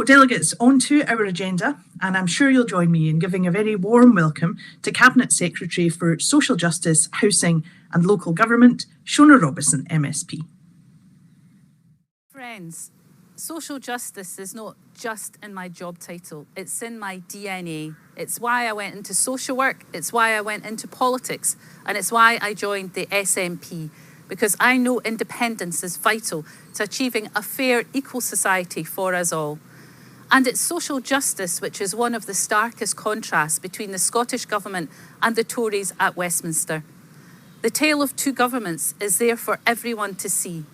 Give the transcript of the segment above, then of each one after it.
delegates, on to our agenda, and I'm sure you'll join me in giving a very warm welcome to Cabinet Secretary for Social Justice, Housing and Local Government, Shona Robison, MSP. Friends, social justice is not just in my job title, it's in my DNA. It's why I went into social work, it's why I went into politics, and it's why I joined the SNP, because I know independence is vital to achieving a fair, equal society for us all. And it's social justice which is one of the starkest contrasts between the Scottish Government and the Tories at Westminster. The tale of two governments is there for everyone to see.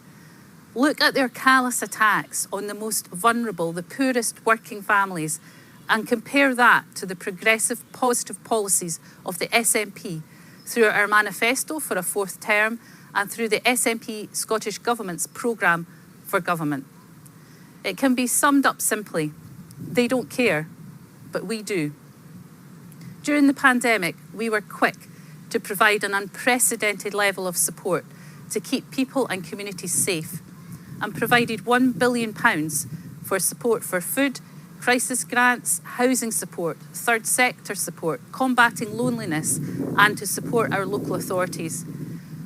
Look at their callous attacks on the most vulnerable, the poorest working families, and compare that to the progressive, positive policies of the SNP through our manifesto for a fourth term and through the SNP Scottish Government's programme for government. It can be summed up simply: they don't care, but we do. During the pandemic, we were quick to provide an unprecedented level of support to keep people and communities safe, and provided £1 billion for support for food, crisis grants, housing support, third sector support, combating loneliness, and to support our local authorities.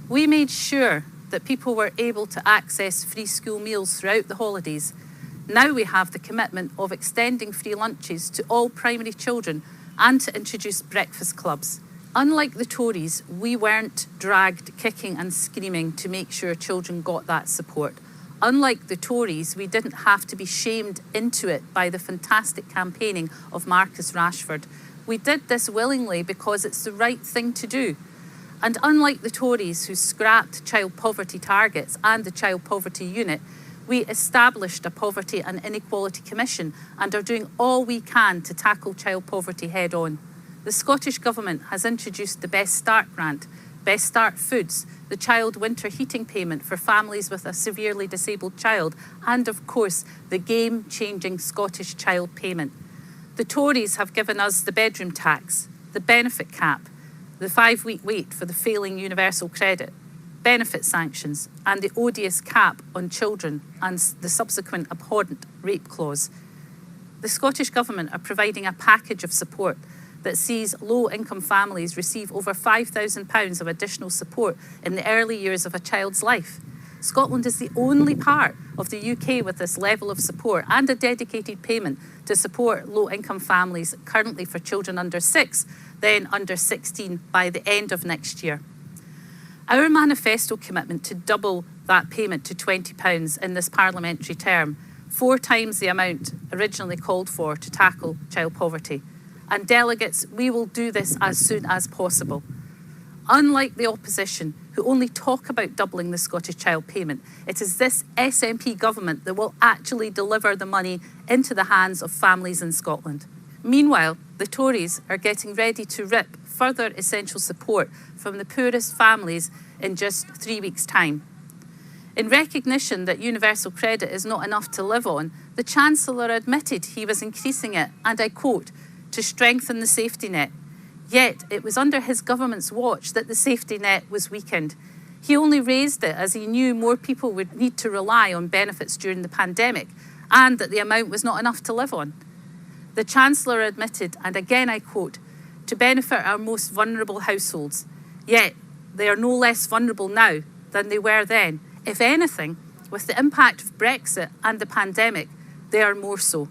We made sure that people were able to access free school meals throughout the holidays. Now we have the commitment of extending free lunches to all primary children and to introduce breakfast clubs. Unlike the Tories, we weren't dragged kicking and screaming to make sure children got that support. Unlike the Tories, we didn't have to be shamed into it by the fantastic campaigning of Marcus Rashford. We did this willingly because it's the right thing to do. And unlike the Tories, who scrapped child poverty targets and the child poverty unit, we established a Poverty and Inequality Commission and are doing all we can to tackle child poverty head on. The Scottish Government has introduced the Best Start grant, Best Start Foods, the Child Winter Heating Payment for families with a severely disabled child, and of course, the game-changing Scottish Child Payment. The Tories have given us the bedroom tax, the benefit cap, the 5-week wait for the failing universal credit, benefit sanctions, and the odious cap on children and the subsequent abhorrent rape clause. The Scottish Government are providing a package of support that sees low-income families receive over £5,000 of additional support in the early years of a child's life. Scotland is the only part of the UK with this level of support and a dedicated payment to support low-income families currently for children under 6, then under 16 by the end of next year. Our manifesto commitment to double that payment to £20 in this parliamentary term, 4 times the amount originally called for to tackle child poverty. And delegates, we will do this as soon as possible. Unlike the opposition, who only talk about doubling the Scottish Child Payment, it is this SNP government that will actually deliver the money into the hands of families in Scotland. Meanwhile, the Tories are getting ready to rip further essential support from the poorest families in just 3 weeks' time. In recognition that universal credit is not enough to live on, the Chancellor admitted he was increasing it, and I quote, to strengthen the safety net. Yet it was under his government's watch that the safety net was weakened. He only raised it as he knew more people would need to rely on benefits during the pandemic and that the amount was not enough to live on. The Chancellor admitted, and again I quote, to benefit our most vulnerable households. Yet they are no less vulnerable now than they were then. If anything, with the impact of Brexit and the pandemic, they are more so.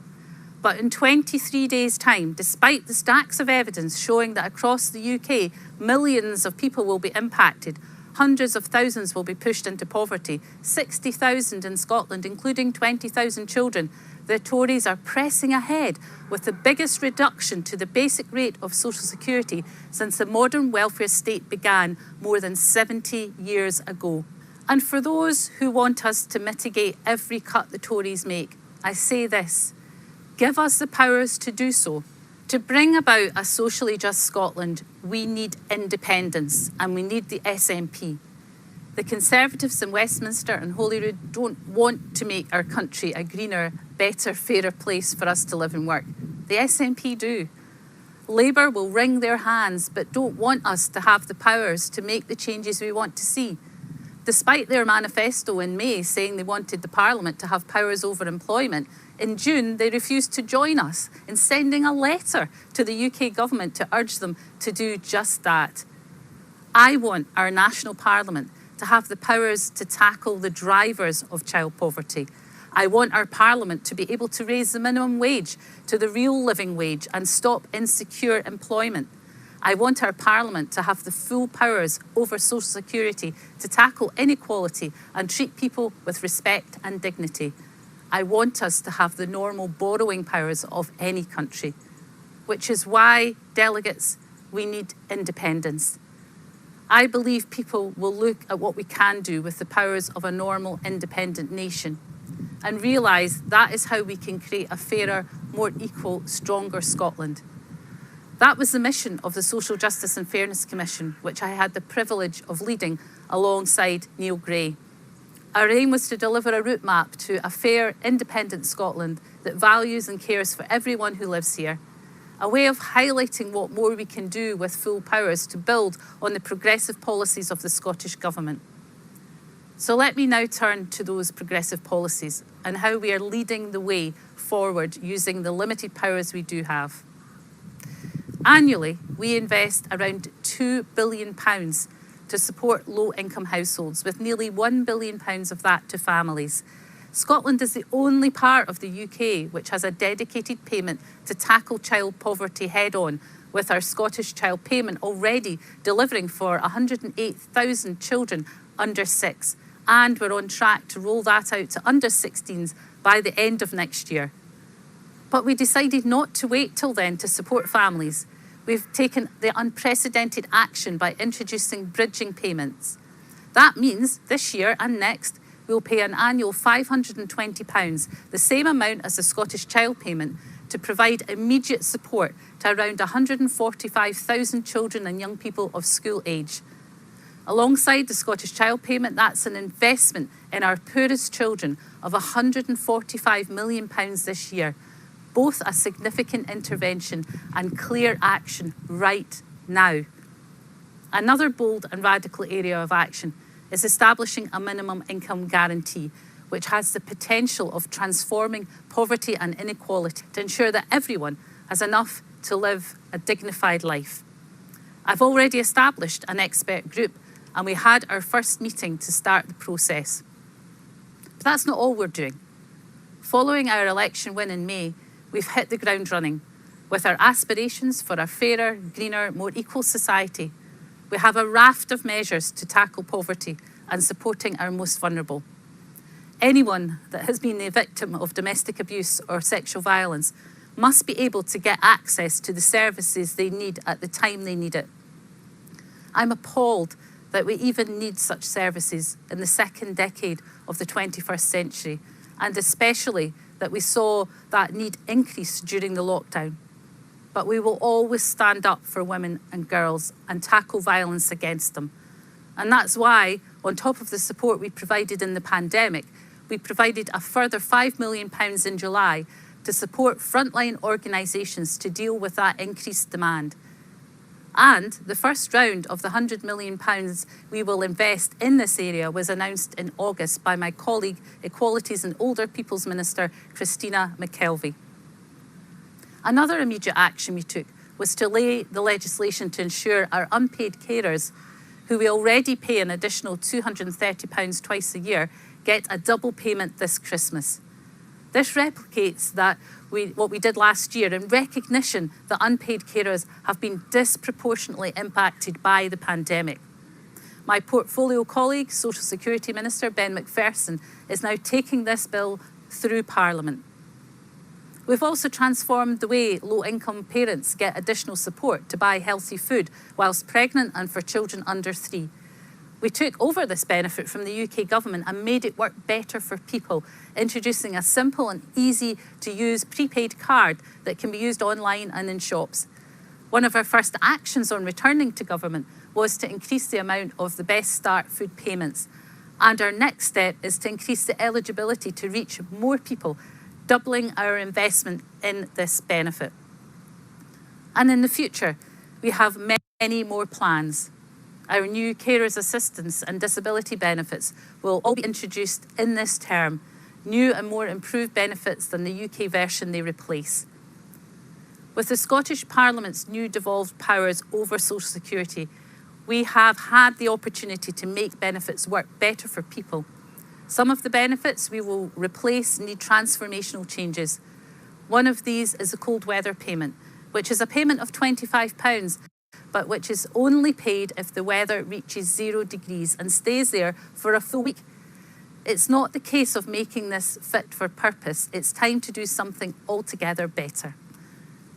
But in 23 days' time, despite the stacks of evidence showing that across the UK, millions of people will be impacted, hundreds of thousands will be pushed into poverty, 60,000 in Scotland, including 20,000 children, the Tories are pressing ahead with the biggest reduction to the basic rate of social security since the modern welfare state began more than 70 years ago. And for those who want us to mitigate every cut the Tories make, I say this: give us the powers to do so. To bring about a socially just Scotland, we need independence and we need the SNP. The Conservatives in Westminster and Holyrood don't want to make our country a greener, better, fairer place for us to live and work. The SNP do. Labour will wring their hands but don't want us to have the powers to make the changes we want to see. Despite their manifesto in May saying they wanted the Parliament to have powers over employment, In June, they refused to join us in sending a letter to the UK government to urge them to do just that. I want our national parliament to have the powers to tackle the drivers of child poverty. I want our parliament to be able to raise the minimum wage to the real living wage and stop insecure employment. I want our parliament to have the full powers over social security to tackle inequality and treat people with respect and dignity. I want us to have the normal borrowing powers of any country, which is why, delegates, we need independence. I believe people will look at what we can do with the powers of a normal, independent nation and realise that is how we can create a fairer, more equal, stronger Scotland. That was the mission of the Social Justice and Fairness Commission, which I had the privilege of leading alongside Neil Gray. Our aim was to deliver a route map to a fair, independent Scotland that values and cares for everyone who lives here, a way of highlighting what more we can do with full powers to build on the progressive policies of the Scottish Government. So let me now turn to those progressive policies and how we are leading the way forward using the limited powers we do have. Annually, we invest around £2 billion to support low-income households, with nearly £1 billion of that to families. Scotland is the only part of the UK which has a dedicated payment to tackle child poverty head-on, with our Scottish Child Payment already delivering for 108,000 children under 6, and we're on track to roll that out to under 16s by the end of next year. But we decided not to wait till then to support families. We've taken the unprecedented action by introducing bridging payments. That means this year and next, we'll pay an annual £520, the same amount as the Scottish Child Payment, to provide immediate support to around 145,000 children and young people of school age. Alongside the Scottish Child Payment, that's an investment in our poorest children of £145 million this year, both a significant intervention and clear action right now. Another bold and radical area of action is establishing a minimum income guarantee, which has the potential of transforming poverty and inequality to ensure that everyone has enough to live a dignified life. I've already established an expert group, and we had our first meeting to start the process. But that's not all we're doing. Following our election win in May, we've hit the ground running with our aspirations for a fairer, greener, more equal society. We have a raft of measures to tackle poverty and supporting our most vulnerable. Anyone that has been the victim of domestic abuse or sexual violence must be able to get access to the services they need at the time they need it. I'm appalled that we even need such services in the second decade of the 21st century, and especially that we saw that need increase during the lockdown. But we will always stand up for women and girls and tackle violence against them. And that's why, on top of the support we provided in the pandemic, we provided a further £5 million in July to support frontline organisations to deal with that increased demand. And the first round of the £100 million we will invest in this area was announced in August by my colleague, Equalities and Older People's Minister, Christina McKelvey. Another immediate action we took was to lay the legislation to ensure our unpaid carers, who we already pay an additional £230 twice a year, get a double payment this Christmas. This replicates what we did last year in recognition that unpaid carers have been disproportionately impacted by the pandemic. My portfolio colleague, Social Security Minister Ben McPherson, is now taking this bill through Parliament. We've also transformed the way low-income parents get additional support to buy healthy food whilst pregnant and for children under 3. We took over this benefit from the UK government and made it work better for people, introducing a simple and easy-to-use prepaid card that can be used online and in shops. One of our first actions on returning to government was to increase the amount of the Best Start food payments. And our next step is to increase the eligibility to reach more people, doubling our investment in this benefit. And in the future, we have many more plans. Our new carers assistance and disability benefits will all be introduced in this term. new and more improved benefits than the UK version they replace. With the Scottish Parliament's new devolved powers over social security, we have had the opportunity to make benefits work better for people. Some of the benefits we will replace need transformational changes. One of these is the cold weather payment, which is a payment of £25, but which is only paid if the weather reaches 0 degrees and stays there for a full week. It's not the case of making this fit for purpose. It's time to do something altogether better.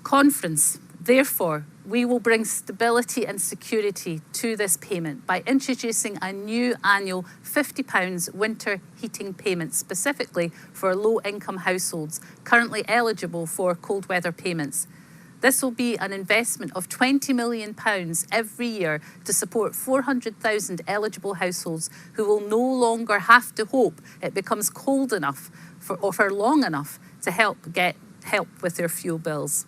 Conference. Therefore, we will bring stability and security to this payment by introducing a new annual £50 winter heating payment specifically for low-income households currently eligible for cold weather payments. This will be an investment of £20 million every year to support 400,000 eligible households who will no longer have to hope it becomes cold enough or for long enough to get help with their fuel bills.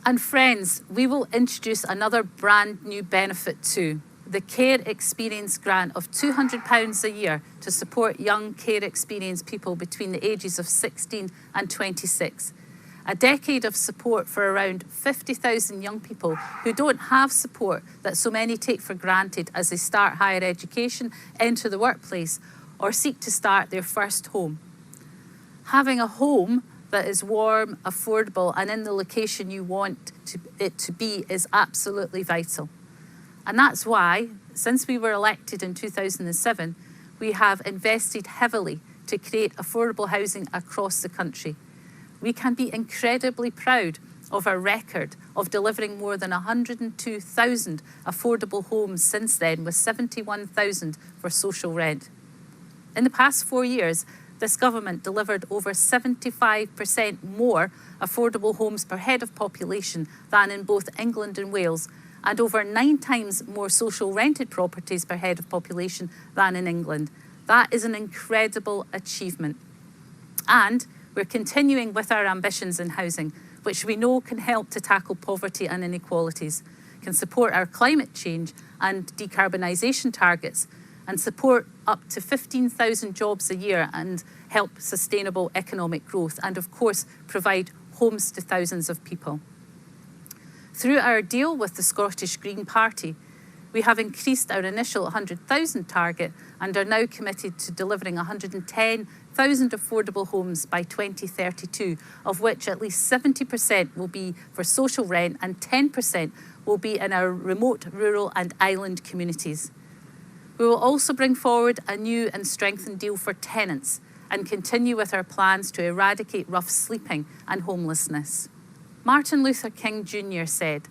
And friends, we will introduce another brand new benefit too, the Care Experience Grant of £200 a year to support young care experienced people between the ages of 16 and 26. A decade of support for around 50,000 young people who don't have support that so many take for granted as they start higher education, enter the workplace, or seek to start their first home. Having a home that is warm, affordable, and in the location you want it to be is absolutely vital. And that's why, since we were elected in 2007, we have invested heavily to create affordable housing across the country. We can be incredibly proud of our record of delivering more than 102,000 affordable homes since then, with 71,000 for social rent. In the past 4 years, this government delivered over 75% more affordable homes per head of population than in both England and Wales, and over 9 times more social rented properties per head of population than in England. That is an incredible achievement. And we're continuing with our ambitions in housing, which we know can help to tackle poverty and inequalities, can support our climate change and decarbonisation targets, and support up to 15,000 jobs a year and help sustainable economic growth, and of course provide homes to thousands of people. Through our deal with the Scottish Green Party, we have increased our initial 100,000 target and are now committed to delivering 110,000 affordable homes by 2032, of which at least 70% will be for social rent and 10% will be in our remote, rural and island communities. We will also bring forward a new and strengthened deal for tenants and continue with our plans to eradicate rough sleeping and homelessness. Martin Luther King Jr. said,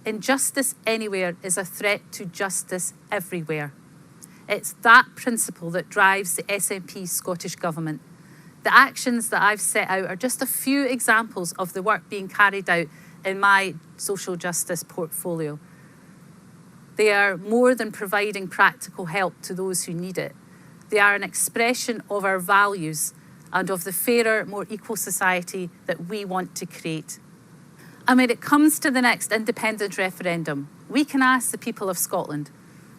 "Injustice anywhere is a threat to justice everywhere." It's that principle that drives the SNP Scottish Government. The actions that I've set out are just a few examples of the work being carried out in my social justice portfolio. They are more than providing practical help to those who need it. They are an expression of our values and of the fairer, more equal society that we want to create. And when it comes to the next independence referendum, we can ask the people of Scotland,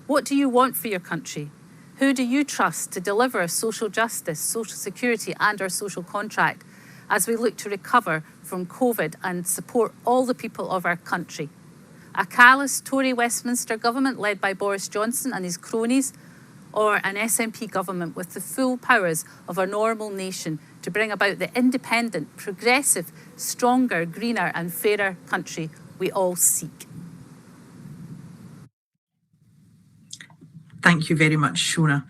what do you want for your country? Who do you trust to deliver social justice, social security and our social contract as we look to recover from COVID and support all the people of our country? A callous Tory Westminster government led by Boris Johnson and his cronies, or an SNP government with the full powers of a normal nation to bring about the independent, progressive, stronger, greener and fairer country we all seek? Thank you very much, Shona.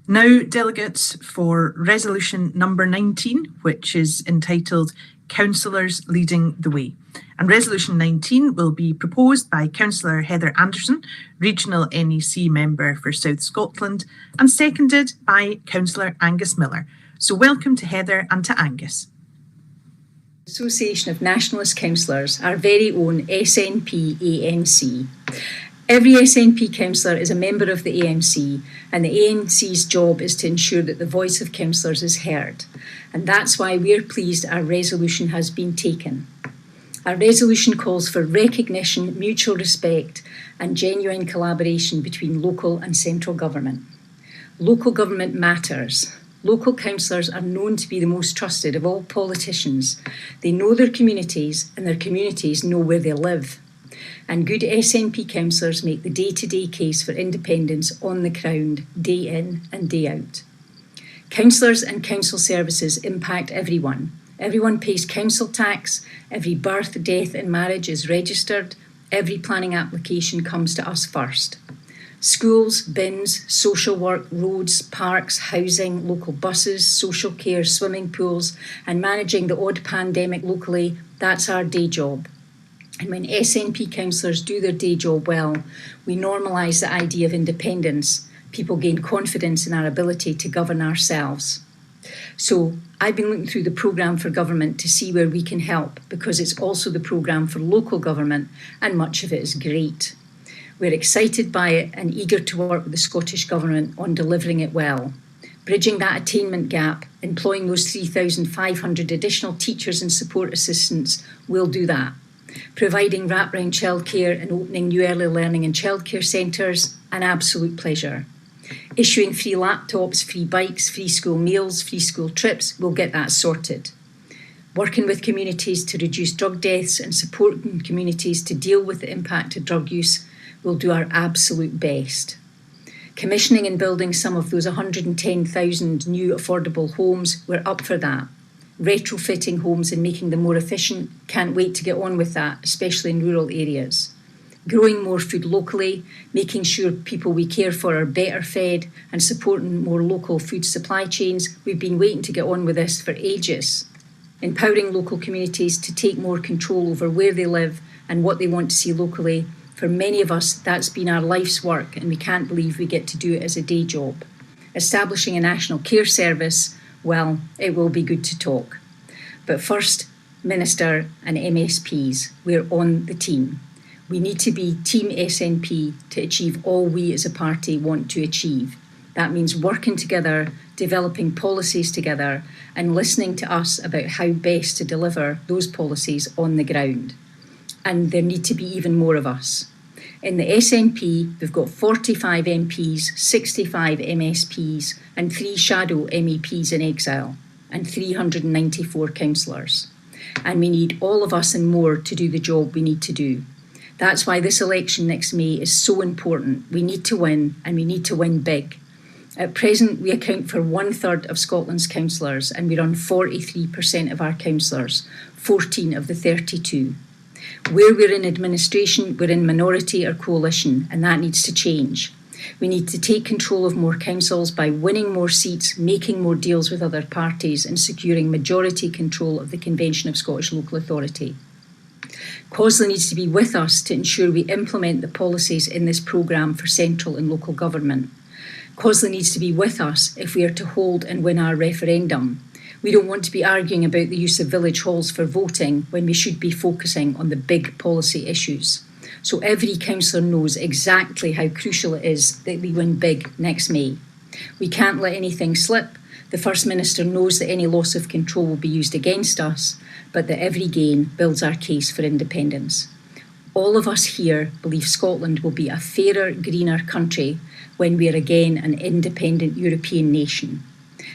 Now, delegates, for resolution number 19, which is entitled Councillors Leading the Way. And resolution 19 will be proposed by Councillor Heather Anderson, Regional NEC Member for South Scotland, and seconded by Councillor Angus Miller. So welcome to Heather and to Angus. Association of Nationalist Councillors, our very own SNP ANC. Every SNP councillor is a member of the ANC, and the ANC's job is to ensure that the voice of councillors is heard. And that's why we're pleased our resolution has been taken. Our resolution calls for recognition, mutual respect and genuine collaboration between local and central government. Local government matters. Local councillors are known to be the most trusted of all politicians. They know their communities and their communities know where they live. And good SNP councillors make the day-to-day case for independence on the ground, day in and day out. Councillors and council services impact everyone. Everyone pays council tax, every birth, death and marriage is registered, every planning application comes to us first. Schools, bins, social work, roads, parks, housing, local buses, social care, swimming pools, and managing the odd pandemic locally, that's our day job. And when SNP councillors do their day job well, we normalise the idea of independence. People gain confidence in our ability to govern ourselves. So I've been looking through the programme for government to see where we can help, because it's also the programme for local government, and much of it is great. We're excited by it and eager to work with the Scottish Government on delivering it well. Bridging that attainment gap, employing those 3,500 additional teachers and support assistants will do that. Providing wraparound childcare and opening new early learning and childcare centres, an absolute pleasure. Issuing free laptops, free bikes, free school meals, free school trips, we'll get that sorted. Working with communities to reduce drug deaths and supporting communities to deal with the impact of drug use, we'll do our absolute best. Commissioning and building some of those 110,000 new affordable homes, we're up for that. Retrofitting homes and making them more efficient, can't wait to get on with that, especially in rural areas. Growing more food locally, making sure people we care for are better fed, and supporting more local food supply chains. We've been waiting to get on with this for ages. Empowering local communities to take more control over where they live and what they want to see locally. For many of us, that's been our life's work, and we can't believe we get to do it as a day job. Establishing a national care service, well, it will be good to talk. But first, Minister and MSPs, we're on the team. We need to be Team SNP to achieve all we as a party want to achieve. That means working together, developing policies together, and listening to us about how best to deliver those policies on the ground. And there need to be even more of us. In the SNP, we've got 45 MPs, 65 MSPs, and 3 shadow MEPs in exile, and 394 councillors. And we need all of us and more to do the job we need to do. That's why this election next May is so important. We need to win, and we need to win big. At present, we account for 1/3 of Scotland's councillors, and we run 43% of our councillors, 14 of the 32. Where we're in administration, we're in minority or coalition, and that needs to change. We need to take control of more councils by winning more seats, making more deals with other parties, and securing majority control of the Convention of Scottish Local Authority. COSLA needs to be with us to ensure we implement the policies in this programme for central and local government. COSLA needs to be with us if we are to hold and win our referendum. We don't want to be arguing about the use of village halls for voting when we should be focusing on the big policy issues. So every councillor knows exactly how crucial it is that we win big next May. We can't let anything slip. The First Minister knows that any loss of control will be used against us, but that every gain builds our case for independence. All of us here believe Scotland will be a fairer, greener country when we are again an independent European nation.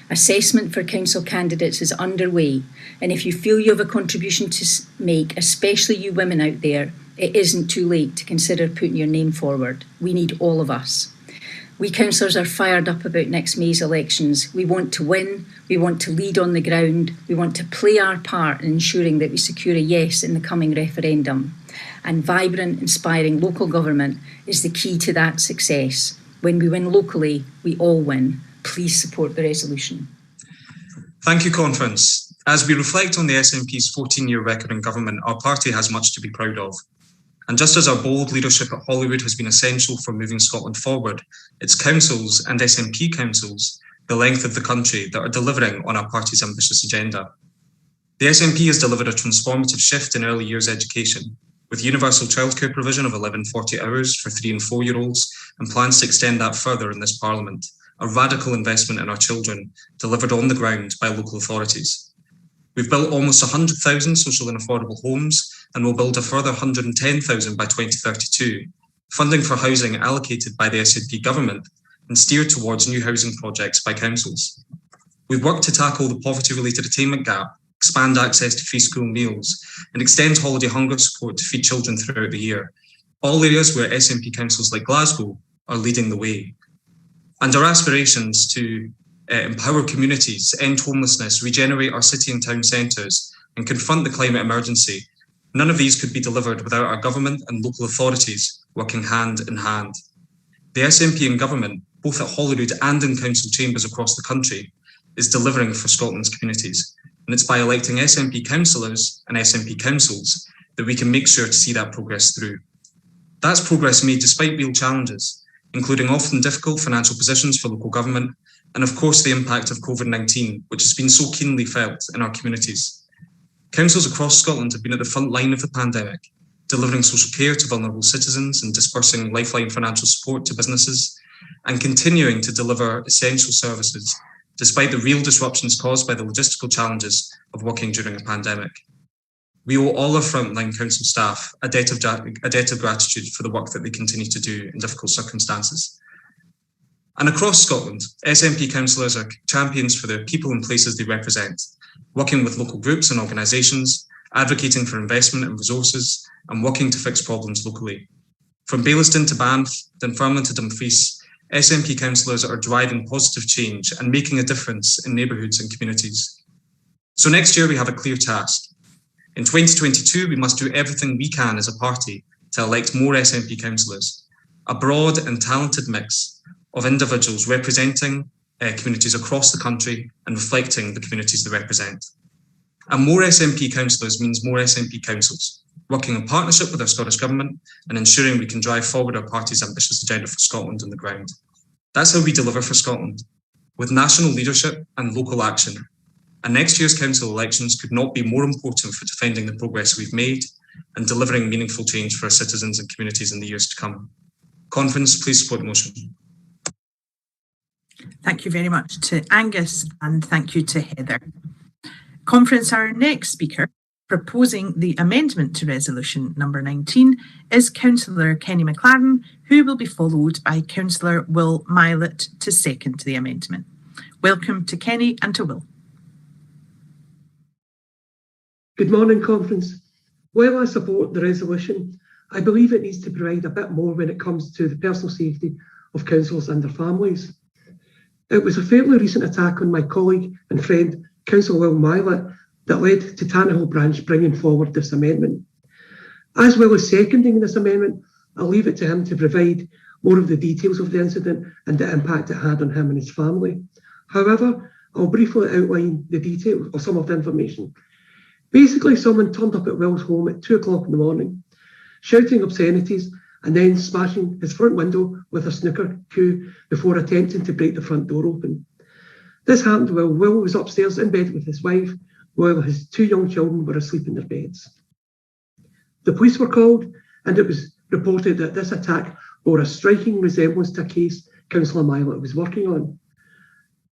Assessment for council candidates is underway, and if you feel you have a contribution to make, especially you women out there, it isn't too late to consider putting your name forward. We need all of us. We councillors are fired up about next May's elections. We want to win, we want to lead on the ground, we want to play our part in ensuring that we secure a yes in the coming referendum. And vibrant, inspiring local government is the key to that success. When we win locally, we all win. Please support the resolution. Thank you, Conference. As we reflect on the SNP's 14-year record in government, our party has much to be proud of. And just as our bold leadership at Holyrood has been essential for moving Scotland forward, it's councils and SNP councils, the length of the country, that are delivering on our party's ambitious agenda. The SNP has delivered a transformative shift in early years education, with universal childcare provision of 1140 hours for 3 and 4-year-olds, and plans to extend that further in this Parliament. A radical investment in our children, delivered on the ground by local authorities. We've built almost 100,000 social and affordable homes, and will build a further 110,000 by 2032, funding for housing allocated by the SNP government and steered towards new housing projects by councils. We've worked to tackle the poverty-related attainment gap, expand access to free school meals, and extend holiday hunger support to feed children throughout the year, all areas where SNP councils like Glasgow are leading the way. And our aspirations to empower communities, end homelessness, regenerate our city and town centres, and confront the climate emergency, none of these could be delivered without our government and local authorities working hand in hand. The SNP in government, both at Holyrood and in council chambers across the country, is delivering for Scotland's communities. And it's by electing SNP councillors and SNP councils that we can make sure to see that progress through. That's progress made despite real challenges, including often difficult financial positions for local government, and of course the impact of COVID-19, which has been so keenly felt in our communities. Councils across Scotland have been at the front line of the pandemic, delivering social care to vulnerable citizens and dispersing lifeline financial support to businesses, and continuing to deliver essential services despite the real disruptions caused by the logistical challenges of working during a pandemic. We owe all our frontline council staff a debt of gratitude for the work that they continue to do in difficult circumstances. And across Scotland, SNP councillors are champions for the people and places they represent, working with local groups and organisations, advocating for investment and resources, and working to fix problems locally. From Baillieston to Banff, Dunfermline to Dumfries, SNP councillors are driving positive change and making a difference in neighbourhoods and communities. So next year we have a clear task. In 2022, we must do everything we can as a party to elect more SNP councillors, a broad and talented mix of individuals representing communities across the country and reflecting the communities they represent. And more SNP councillors means more SNP councils, working in partnership with our Scottish Government and ensuring we can drive forward our party's ambitious agenda for Scotland on the ground. That's how we deliver for Scotland, with national leadership and local action. And next year's council elections could not be more important for defending the progress we've made and delivering meaningful change for our citizens and communities in the years to come. Conference, please support the motion. Thank you very much to Angus and thank you to Heather. Conference, our next speaker proposing the amendment to resolution number 19 is Councillor Kenny McLaren, who will be followed by Councillor Will Mylett to second the amendment. Welcome to Kenny and to Will. Good morning, Conference. While I support the resolution, I believe it needs to provide a bit more when it comes to the personal safety of councillors and their families. It was a fairly recent attack on my colleague and friend, Councillor Will Mylett, that led to Tannahill Branch bringing forward this amendment. As well as seconding this amendment, I'll leave it to him to provide more of the details of the incident and the impact it had on him and his family. However, I'll briefly outline the details or some of the information. Basically, someone turned up at Will's home at 2 o'clock in the morning, shouting obscenities and then smashing his front window with a snooker cue before attempting to break the front door open. This happened while Will was upstairs in bed with his wife, while his 2 young children were asleep in their beds. The police were called, and it was reported that this attack bore a striking resemblance to a case Councillor Mylett was working on.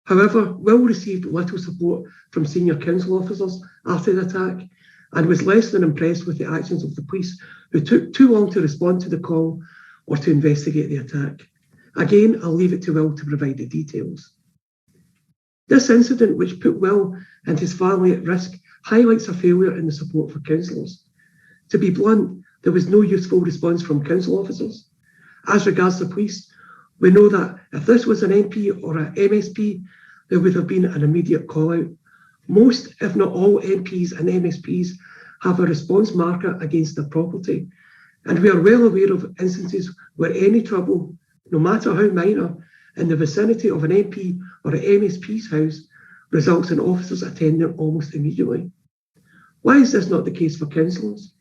However, Will received little support from senior council officers after the attack and was less than impressed with the actions of the police, who took too long to respond to the call or to investigate the attack. Again, I'll leave it to Will to provide the details. This incident, which put Will and his family at risk, highlights a failure in the support for councillors. To be blunt, there was no useful response from council officers. As regards the police, we know that if this was an MP or an MSP, there would have been an immediate call-out. Most, if not all, MPs and MSPs have a response marker against their property, and we are well aware of instances where any trouble, no matter how minor, in the vicinity of an MP or an MSP's house results in officers attending almost immediately. Why is this not the case for councillors?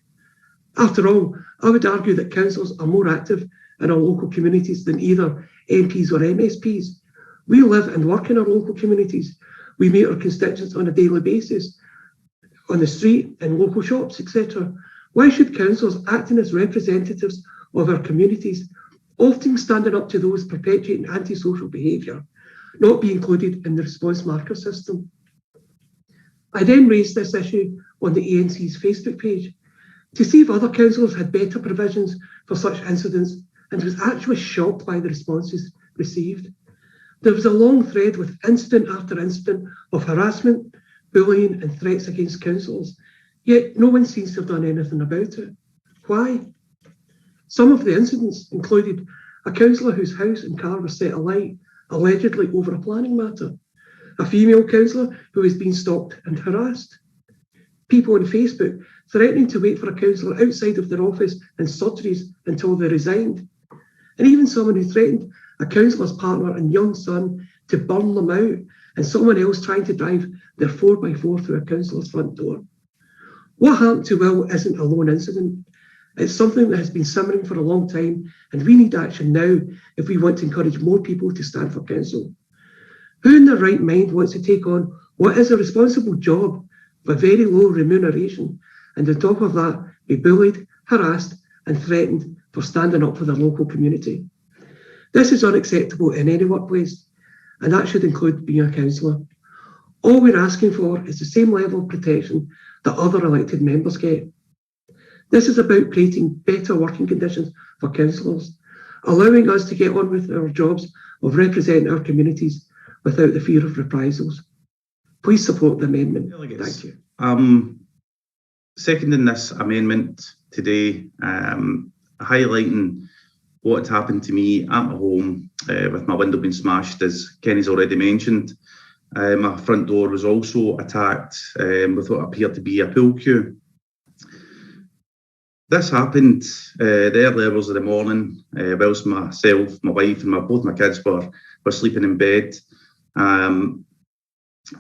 After all, I would argue that councillors are more active in our local communities than either MPs or MSPs. We live and work in our local communities. We meet our constituents on a daily basis, on the street, in local shops, etc. Why should councillors, acting as representatives of our communities, often standing up to those perpetuating antisocial behaviour, not be included in the response marker system? I then raised this issue on the ANC's Facebook page to see if other councillors had better provisions for such incidents, and was actually shocked by the responses received. There was a long thread with incident after incident of harassment, bullying and threats against councillors, yet no one seems to have done anything about it. Why? Some of the incidents included a councillor whose house and car were set alight, allegedly over a planning matter, a female councillor who was being stalked and harassed, people on Facebook threatening to wait for a councillor outside of their office and surgeries until they resigned, and even someone who threatened a councillor's partner and young son to burn them out, and someone else trying to drive their 4x4 through a councillor's front door. What happened to Will isn't a lone incident. It's something that has been simmering for a long time, and we need action now if we want to encourage more people to stand for council. Who in their right mind wants to take on what is a responsible job for very low remuneration, and on top of that, be bullied, harassed and threatened for standing up for their local community? This is unacceptable in any workplace, and that should include being a councillor. All we're asking for is the same level of protection that other elected members get. This is about creating better working conditions for councillors, allowing us to get on with our jobs of representing our communities without the fear of reprisals. Please support the amendment. Delegates. Thank you. Seconding this amendment today, highlighting what had happened to me at my home with my window being smashed, as Kenny's already mentioned. My front door was also attacked with what appeared to be a pool cue. This happened the early hours of the morning, whilst myself, my wife and both my kids were sleeping in bed.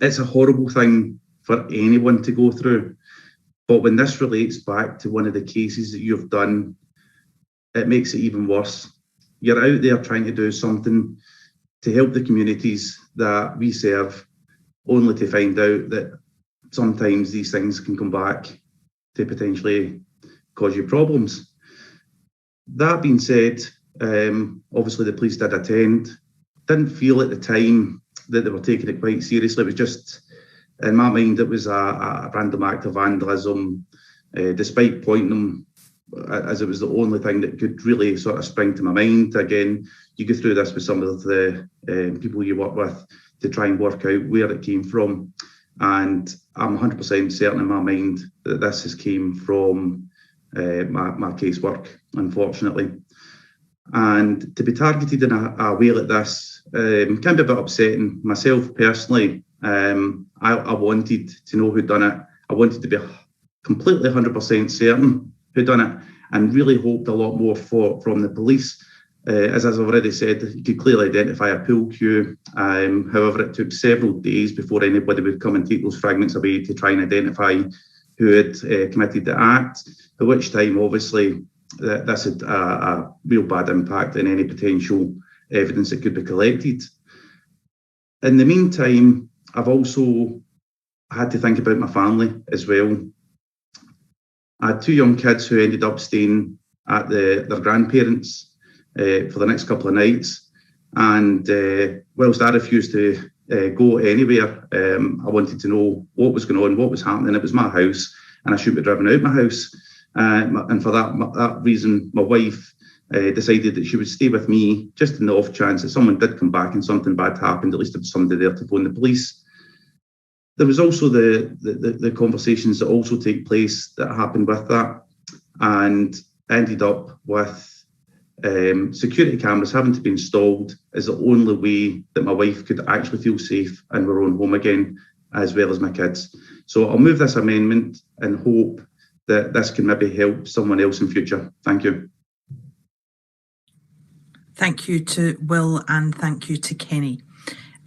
It's a horrible thing for anyone to go through, but when this relates back to one of the cases that you've done, it makes it even worse. You're out there trying to do something to help the communities that we serve, only to find out that sometimes these things can come back to potentially cause you problems. That being said, obviously the police did attend. Didn't feel at the time that they were taking it quite seriously. It was just, in my mind, it was a random act of vandalism, despite pointing them as it was the only thing that could really sort of spring to my mind. Again, you go through this with some of the people you work with to try and work out where it came from. And I'm 100% certain in my mind that this has came from my casework, unfortunately. And to be targeted in a way like this can be a bit upsetting. Myself personally, I wanted to know who'd done it. I wanted to be completely 100% certain who'd done it, and really hoped a lot more from the police. As I've already said, you could clearly identify a pool cue. However, it took several days before anybody would come and take those fragments away to try and identify who had committed the act, at which time, obviously, this had a real bad impact on any potential evidence that could be collected. In the meantime, I've also had to think about my family as well. I had two young kids who ended up staying at their grandparents' for the next couple of nights. And whilst I refused to go anywhere, I wanted to know what was going on, what was happening. It was my house and I shouldn't be driving out my house. And for that reason, my wife decided that she would stay with me just in the off chance that someone did come back and something bad happened. At least there was somebody there to phone the police. There was also the conversations that also take place that happened with that, and ended up with security cameras having to be installed as the only way that my wife could actually feel safe in her own home again, as well as my kids. So I'll move this amendment and hope that this can maybe help someone else in future. Thank you. Thank you to Will and thank you to Kenny.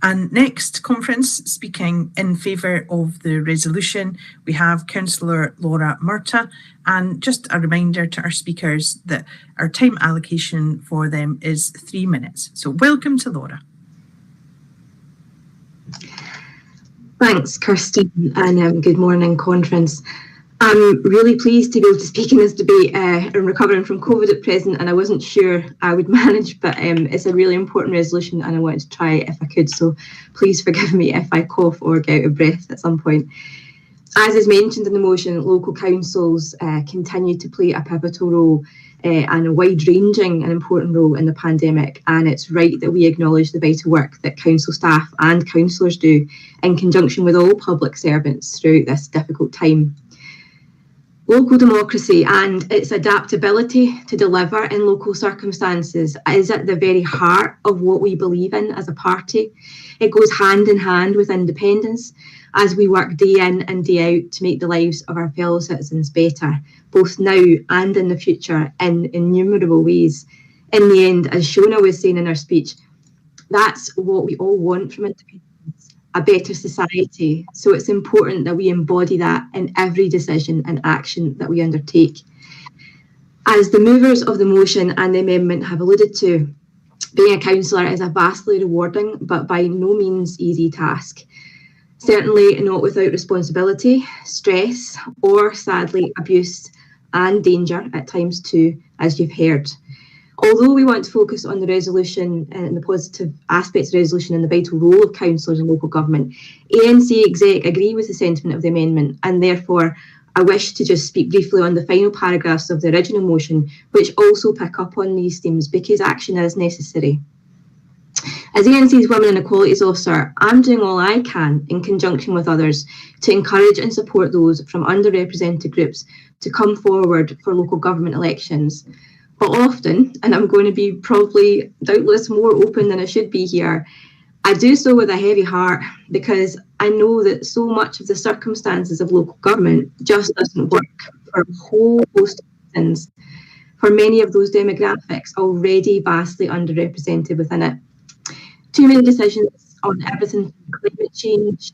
And next, conference, speaking in favour of the resolution, we have Councillor Laura Murtagh. And just a reminder to our speakers that our time allocation for them is 3 minutes. So welcome to Laura. Thanks, Kirsty, and good morning, conference. I'm really pleased to be able to speak in this debate. I'm recovering from COVID at present, and I wasn't sure I would manage, but it's a really important resolution and I wanted to try it if I could. So please forgive me if I cough or get out of breath at some point. As is mentioned in the motion, local councils continue to play a pivotal role and a wide-ranging and important role in the pandemic, and it's right that we acknowledge the vital work that council staff and councillors do in conjunction with all public servants throughout this difficult time. Local democracy and its adaptability to deliver in local circumstances is at the very heart of what we believe in as a party. It goes hand in hand with independence as we work day in and day out to make the lives of our fellow citizens better, both now and in the future in innumerable ways. In the end, as Shona was saying in her speech, that's what we all want from independence. A better society. So it's important that we embody that in every decision and action that we undertake. As the movers of the motion and the amendment have alluded to, being a councillor is a vastly rewarding but by no means easy task. Certainly not without responsibility, stress, or sadly abuse and danger at times too, as you've heard. Although we want to focus on the resolution and the positive aspects of the resolution and the vital role of councillors in local government, ANC exec agree with the sentiment of the amendment, and therefore I wish to just speak briefly on the final paragraphs of the original motion, which also pick up on these themes because action is necessary. As ANC's Women and Equalities Officer, I'm doing all I can in conjunction with others to encourage and support those from underrepresented groups to come forward for local government elections. But often, and I'm going to be probably doubtless more open than I should be here, I do so with a heavy heart because I know that so much of the circumstances of local government just doesn't work for a whole host of reasons, for many of those demographics already vastly underrepresented within it. Too many decisions on everything from climate change,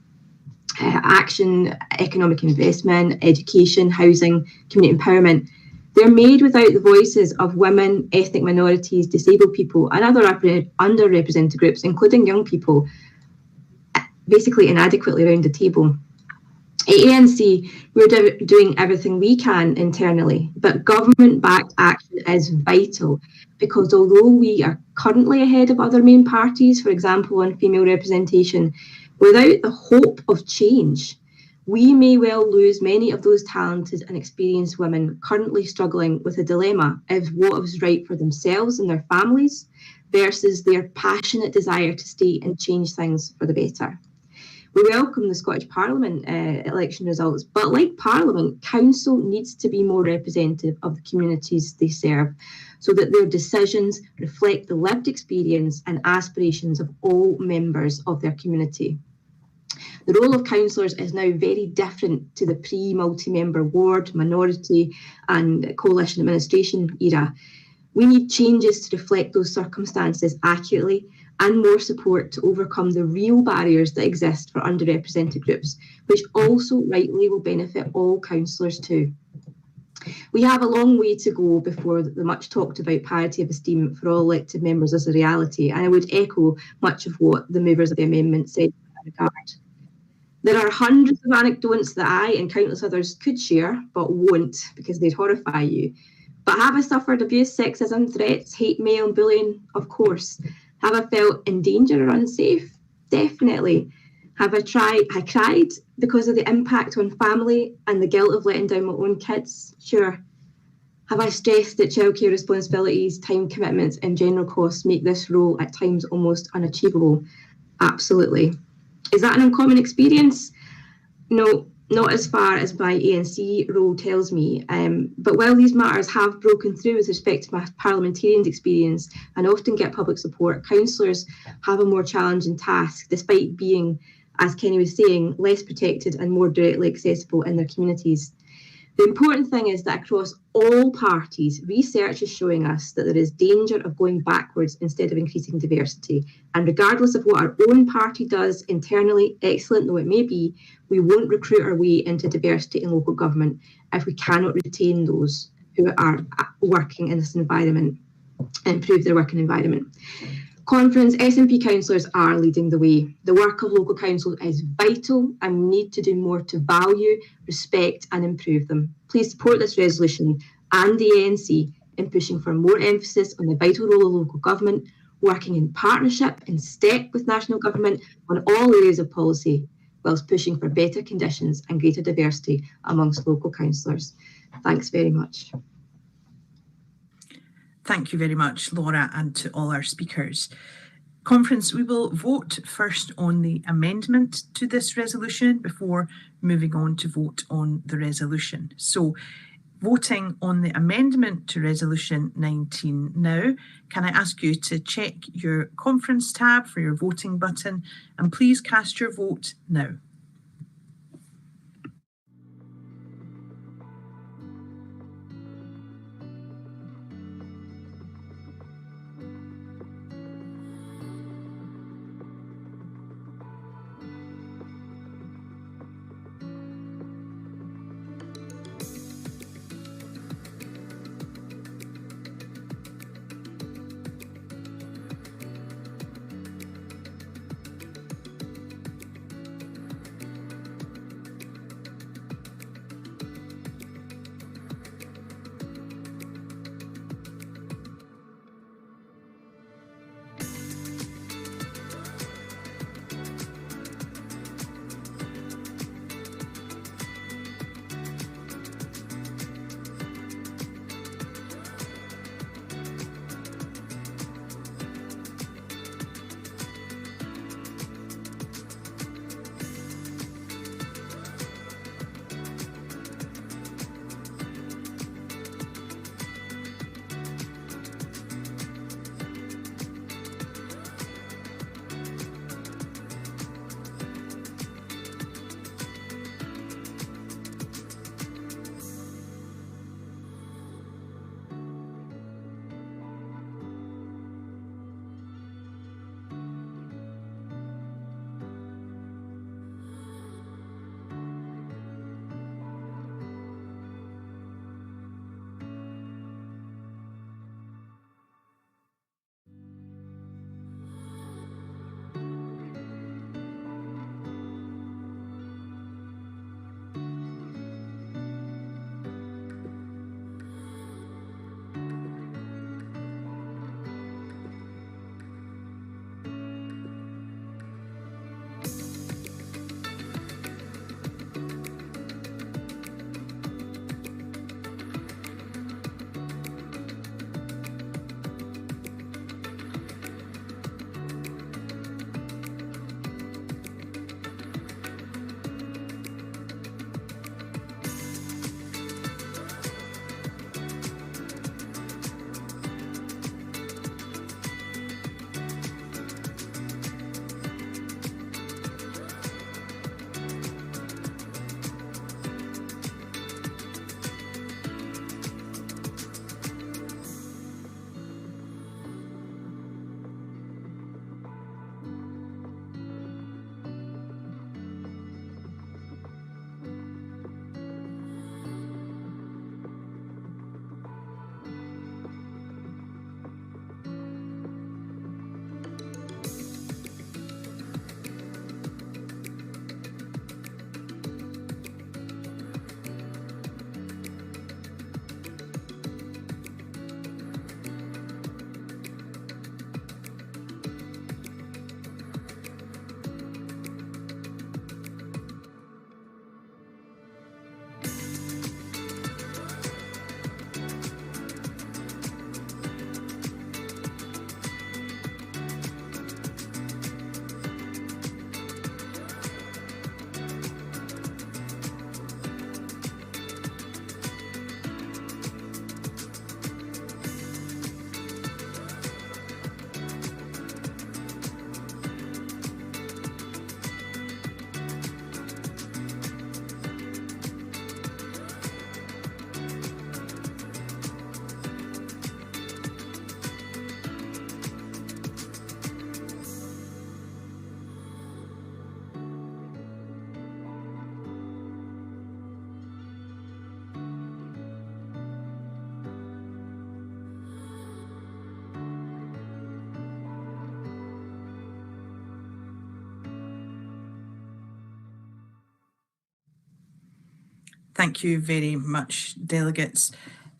action, economic investment, education, housing, community empowerment. They're made without the voices of women, ethnic minorities, disabled people and other underrepresented groups, including young people, basically inadequately around the table. At ANC, we're doing everything we can internally, but government-backed action is vital because although we are currently ahead of other main parties, for example, on female representation, without the hope of change, we may well lose many of those talented and experienced women currently struggling with a dilemma of what is right for themselves and their families versus their passionate desire to stay and change things for the better. We welcome the Scottish Parliament election results, but like Parliament, Council needs to be more representative of the communities they serve so that their decisions reflect the lived experience and aspirations of all members of their community. The role of councillors is now very different to the pre-multi-member ward, minority and coalition administration era. We need changes to reflect those circumstances accurately and more support to overcome the real barriers that exist for underrepresented groups, which also rightly will benefit all councillors too. We have a long way to go before the much talked about parity of esteem for all elected members is a reality, and I would echo much of what the movers of the amendment said in that regard. There are hundreds of anecdotes that I and countless others could share, but won't because they'd horrify you. But have I suffered abuse, sexism, threats, hate mail and bullying? Of course. Have I felt in danger or unsafe? Definitely. Have I cried because of the impact on family and the guilt of letting down my own kids? Sure. Have I stressed that childcare responsibilities, time commitments and general costs make this role at times almost unachievable? Absolutely. Is that an uncommon experience? No, not as far as my ANC role tells me. But while these matters have broken through with respect to my parliamentarian's experience and often get public support, councillors have a more challenging task, despite being, as Kenny was saying, less protected and more directly accessible in their communities. The important thing is that across all parties, research is showing us that there is danger of going backwards instead of increasing diversity. And regardless of what our own party does internally, excellent though it may be, we won't recruit our way into diversity in local government if we cannot retain those who are working in this environment and improve their working environment. Conference, SNP councillors are leading the way. The work of local councils is vital and we need to do more to value, respect and improve them. Please support this resolution and the ANC in pushing for more emphasis on the vital role of local government, working in partnership, in step with national government on all areas of policy, whilst pushing for better conditions and greater diversity amongst local councillors. Thanks very much. Thank you very much, Laura, and to all our speakers. Conference, we will vote first on the amendment to this resolution before moving on to vote on the resolution. So, voting on the amendment to Resolution 19 now, can I ask you to check your conference tab for your voting button, and please cast your vote now. Thank you very much, delegates.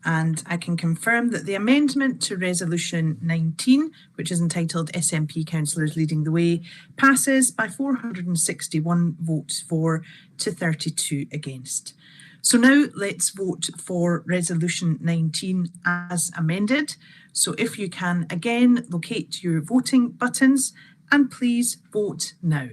And I can confirm that the amendment to Resolution 19, which is entitled SNP Councillors Leading the Way, passes by 461 votes for to 32 against. So now let's vote for Resolution 19 as amended. So if you can again locate your voting buttons and please vote now.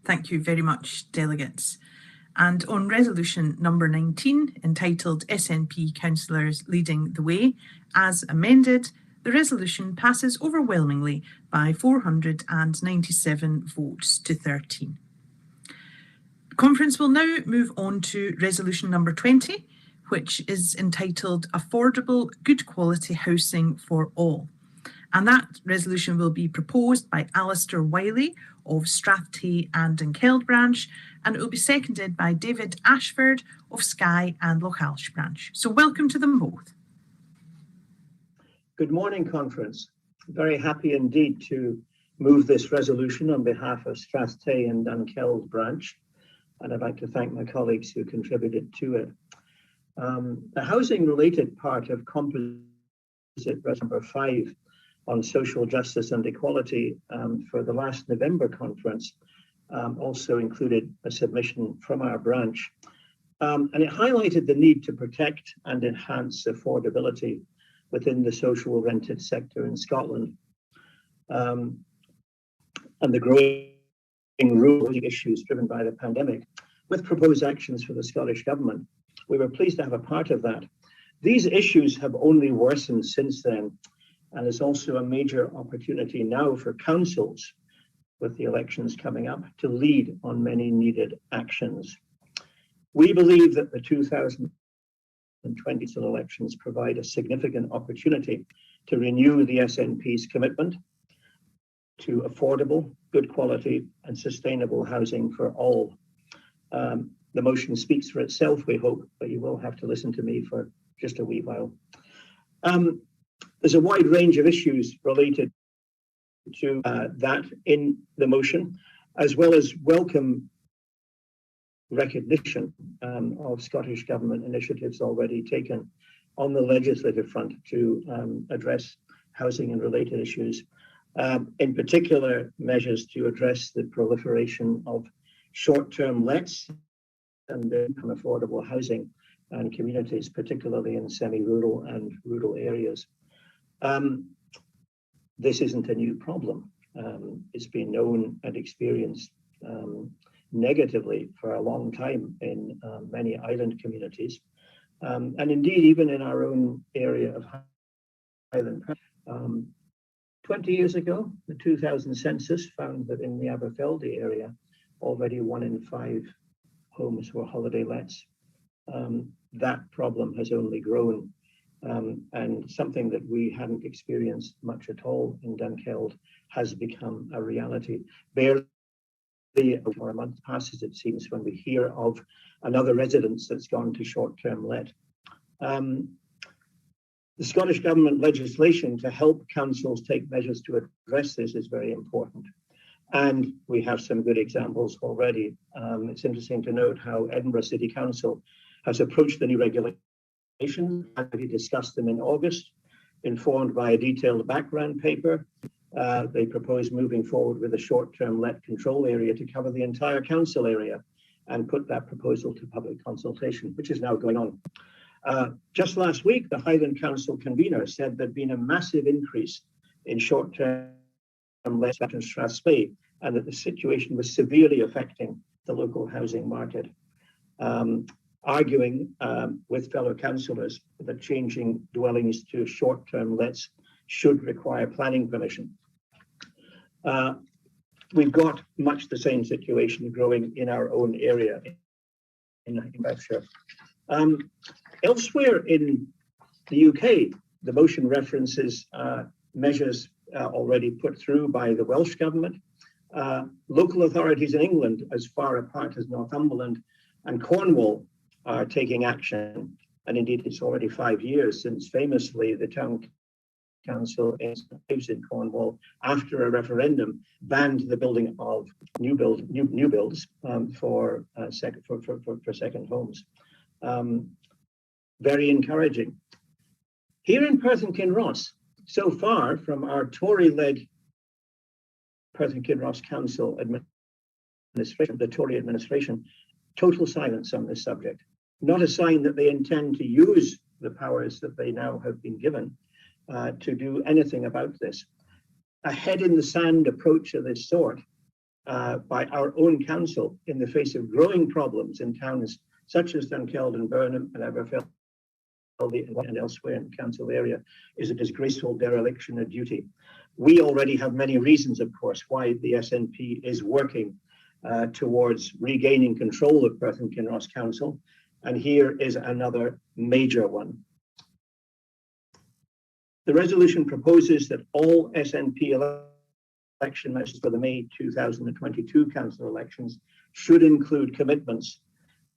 Thank you very much, delegates. And on resolution number 19, entitled SNP Councillors Leading the Way, as amended, the resolution passes overwhelmingly by 497 votes to 13. The conference will now move on to resolution number 20, which is entitled Affordable Good Quality Housing for All. And that resolution will be proposed by Alistair Wiley of Strathtay and Dunkeld branch, and it will be seconded by David Ashford of Skye and Lochalsh branch. So welcome to them both. Good morning, Conference. Very happy indeed to move this resolution on behalf of Strathspey and Dunkeld branch, and I'd like to thank my colleagues who contributed to it. The housing-related part of composite resolution number 5 on social justice and equality for the last November conference also included a submission from our branch, and it highlighted the need to protect and enhance affordability within the social rented sector in Scotland, and the growing rural issues driven by the pandemic, with proposed actions for the Scottish Government. We were pleased to have a part of that. These issues have only worsened since then, and there's also a major opportunity now for councils, with the elections coming up, to lead on many needed actions. We believe that the 2020 elections provide a significant opportunity to renew the SNP's commitment to affordable, good quality and sustainable housing for all. The motion speaks for itself, we hope, but you will have to listen to me for just a wee while. There's a wide range of issues related to that in the motion, as well as welcome recognition of Scottish Government initiatives already taken on the legislative front to address housing and related issues, in particular measures to address the proliferation of short-term lets and unaffordable housing and communities, particularly in semi-rural and rural areas. This isn't a new problem. It's been known and experienced negatively for a long time in many island communities, and indeed even in our own area of Highland. 20 years ago, the 2000 census found that in the Aberfeldy area, already 1 in 5 homes were holiday lets. That problem has only grown, and something that we hadn't experienced much at all in Dunkeld has become a reality. Barely a month passes, it seems, when we hear of another residence that's gone to short-term let. The Scottish Government legislation to help councils take measures to address this is very important. And we have some good examples already. It's interesting to note how Edinburgh City Council has approached the new regulations and we discussed them in August, informed by a detailed background paper. They propose moving forward with a short-term let control area to cover the entire council area and put that proposal to public consultation, which is now going on. Just last week, the Highland Council convener said there'd been a massive increase in short-term lets in Strathspey and that the situation was severely affecting the local housing market, arguing with fellow councillors that changing dwellings to short-term lets should require planning permission. We've got much the same situation growing in our own area in Berkshire. Elsewhere in the UK, the motion references measures already put through by the Welsh Government. Local authorities in England, as far apart as Northumberland and Cornwall, are taking action. And indeed, it's already 5 years since famously the town council in Cornwall, after a referendum, banned the building of new builds for second homes. Very encouraging. Here in Perth and Kinross, so far from our Tory-led Perth and Kinross Council administration, the Tory administration, total silence on this subject. Not a sign that they intend to use the powers that they now have been given to do anything about this. A head-in-the-sand approach of this sort by our own council in the face of growing problems in towns such as Dunkeld and Burnham and Aberfeldy and elsewhere in the council area is a disgraceful dereliction of duty. We already have many reasons, of course, why the SNP is working towards regaining control of Perth and Kinross Council, and here is another major one. The resolution proposes that all SNP election measures for the May 2022 council elections should include commitments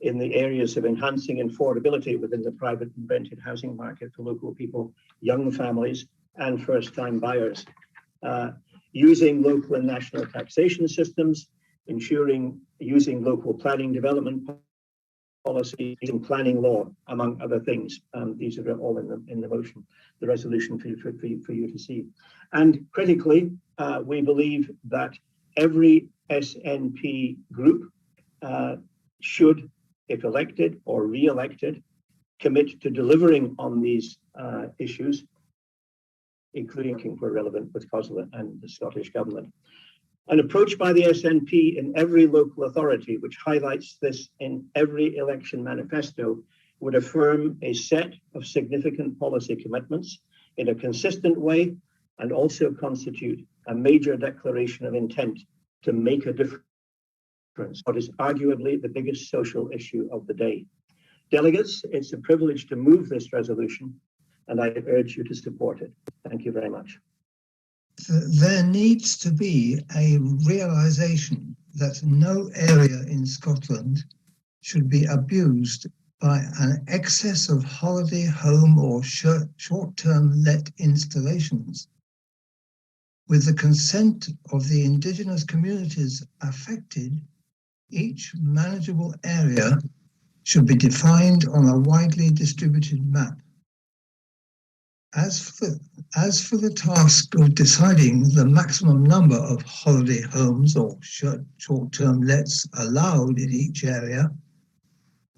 in the areas of enhancing affordability within the private and rented housing market for local people, young families, and first-time buyers, using local and national taxation systems, using local planning development policy, using planning law, among other things. These are all in the motion, the resolution for you to see. And critically, we believe that every SNP group should, if elected or re-elected, commit to delivering on these issues, including where relevant with COSLA and the Scottish Government. An approach by the SNP in every local authority, which highlights this in every election manifesto, would affirm a set of significant policy commitments in a consistent way and also constitute a major declaration of intent to make a difference, what is arguably the biggest social issue of the day. Delegates, it's a privilege to move this resolution, and I urge you to support it. Thank you very much. There needs to be a realisation that no area in Scotland should be abused by an excess of holiday home or short-term let installations. With the consent of the indigenous communities affected, each manageable area should be defined on a widely distributed map. As for the task of deciding the maximum number of holiday homes or short-term lets allowed in each area,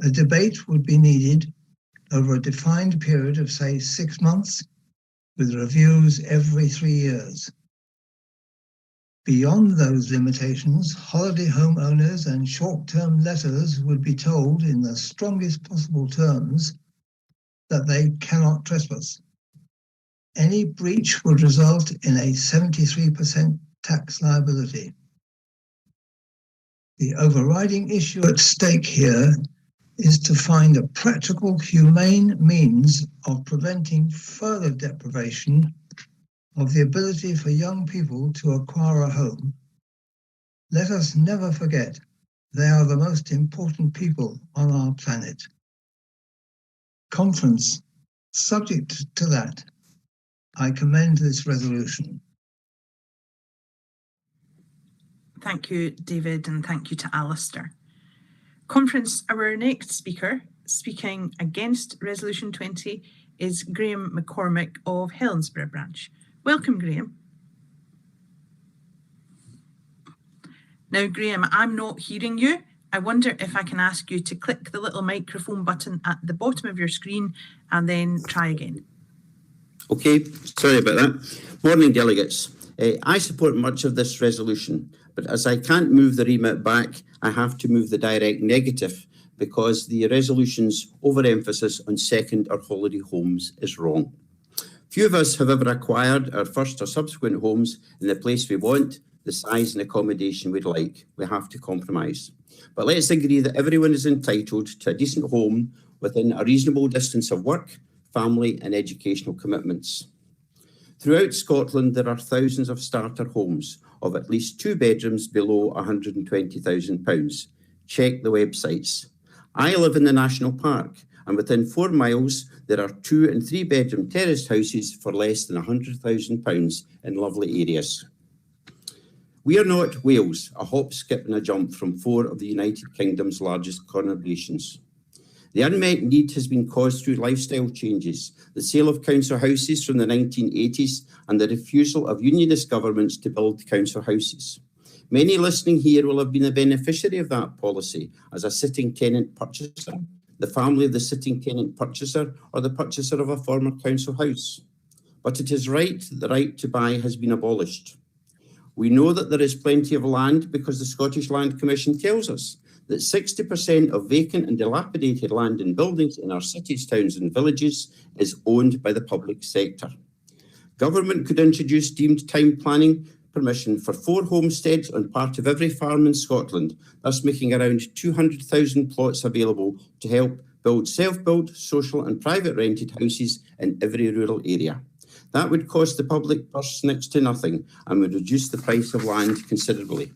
a debate would be needed over a defined period of, say, 6 months, with reviews every 3 years. Beyond those limitations, holiday home owners and short-term letters would be told in the strongest possible terms that they cannot trespass. Any breach would result in a 73% tax liability. The overriding issue at stake here is to find a practical, humane means of preventing further deprivation of the ability for young people to acquire a home. Let us never forget, they are the most important people on our planet. Conference, subject to that, I commend this resolution. Thank you, David, and thank you to Alistair. Conference, our next speaker, speaking against Resolution 20, is Graham McCormick of Helensburgh branch. Welcome, Graham. Now, Graham, I'm not hearing you. I wonder if I can ask you to click the little microphone button at the bottom of your screen and then try again. Okay, sorry about that. Morning, delegates. I support much of this resolution, but as I can't move the remit back, I have to move the direct negative because the resolution's overemphasis on second or holiday homes is wrong. Few of us have ever acquired our first or subsequent homes in the place we want, the size and accommodation we'd like. We have to compromise. But let's agree that everyone is entitled to a decent home within a reasonable distance of work, family and educational commitments. Throughout Scotland, there are thousands of starter homes of at least 2 bedrooms below £120,000. Check the websites. I live in the National Park, and within 4 miles, there are 2 and 3 bedroom terraced houses for less than £100,000 in lovely areas. We are not Wales, a hop, skip and a jump from 4 of the United Kingdom's largest conurbations. The unmet need has been caused through lifestyle changes, the sale of council houses from the 1980s and the refusal of unionist governments to build council houses. Many listening here will have been a beneficiary of that policy as a sitting tenant purchaser, the family of the sitting tenant purchaser, or the purchaser of a former council house. But it is right that the right to buy has been abolished. We know that there is plenty of land because the Scottish Land Commission tells us that 60% of vacant and dilapidated land and buildings in our cities, towns and villages is owned by the public sector. Government could introduce deemed time planning permission for 4 homesteads on part of every farm in Scotland, thus making around 200,000 plots available to help build self-built, social and private rented houses in every rural area. That would cost the public purse next to nothing and would reduce the price of land considerably.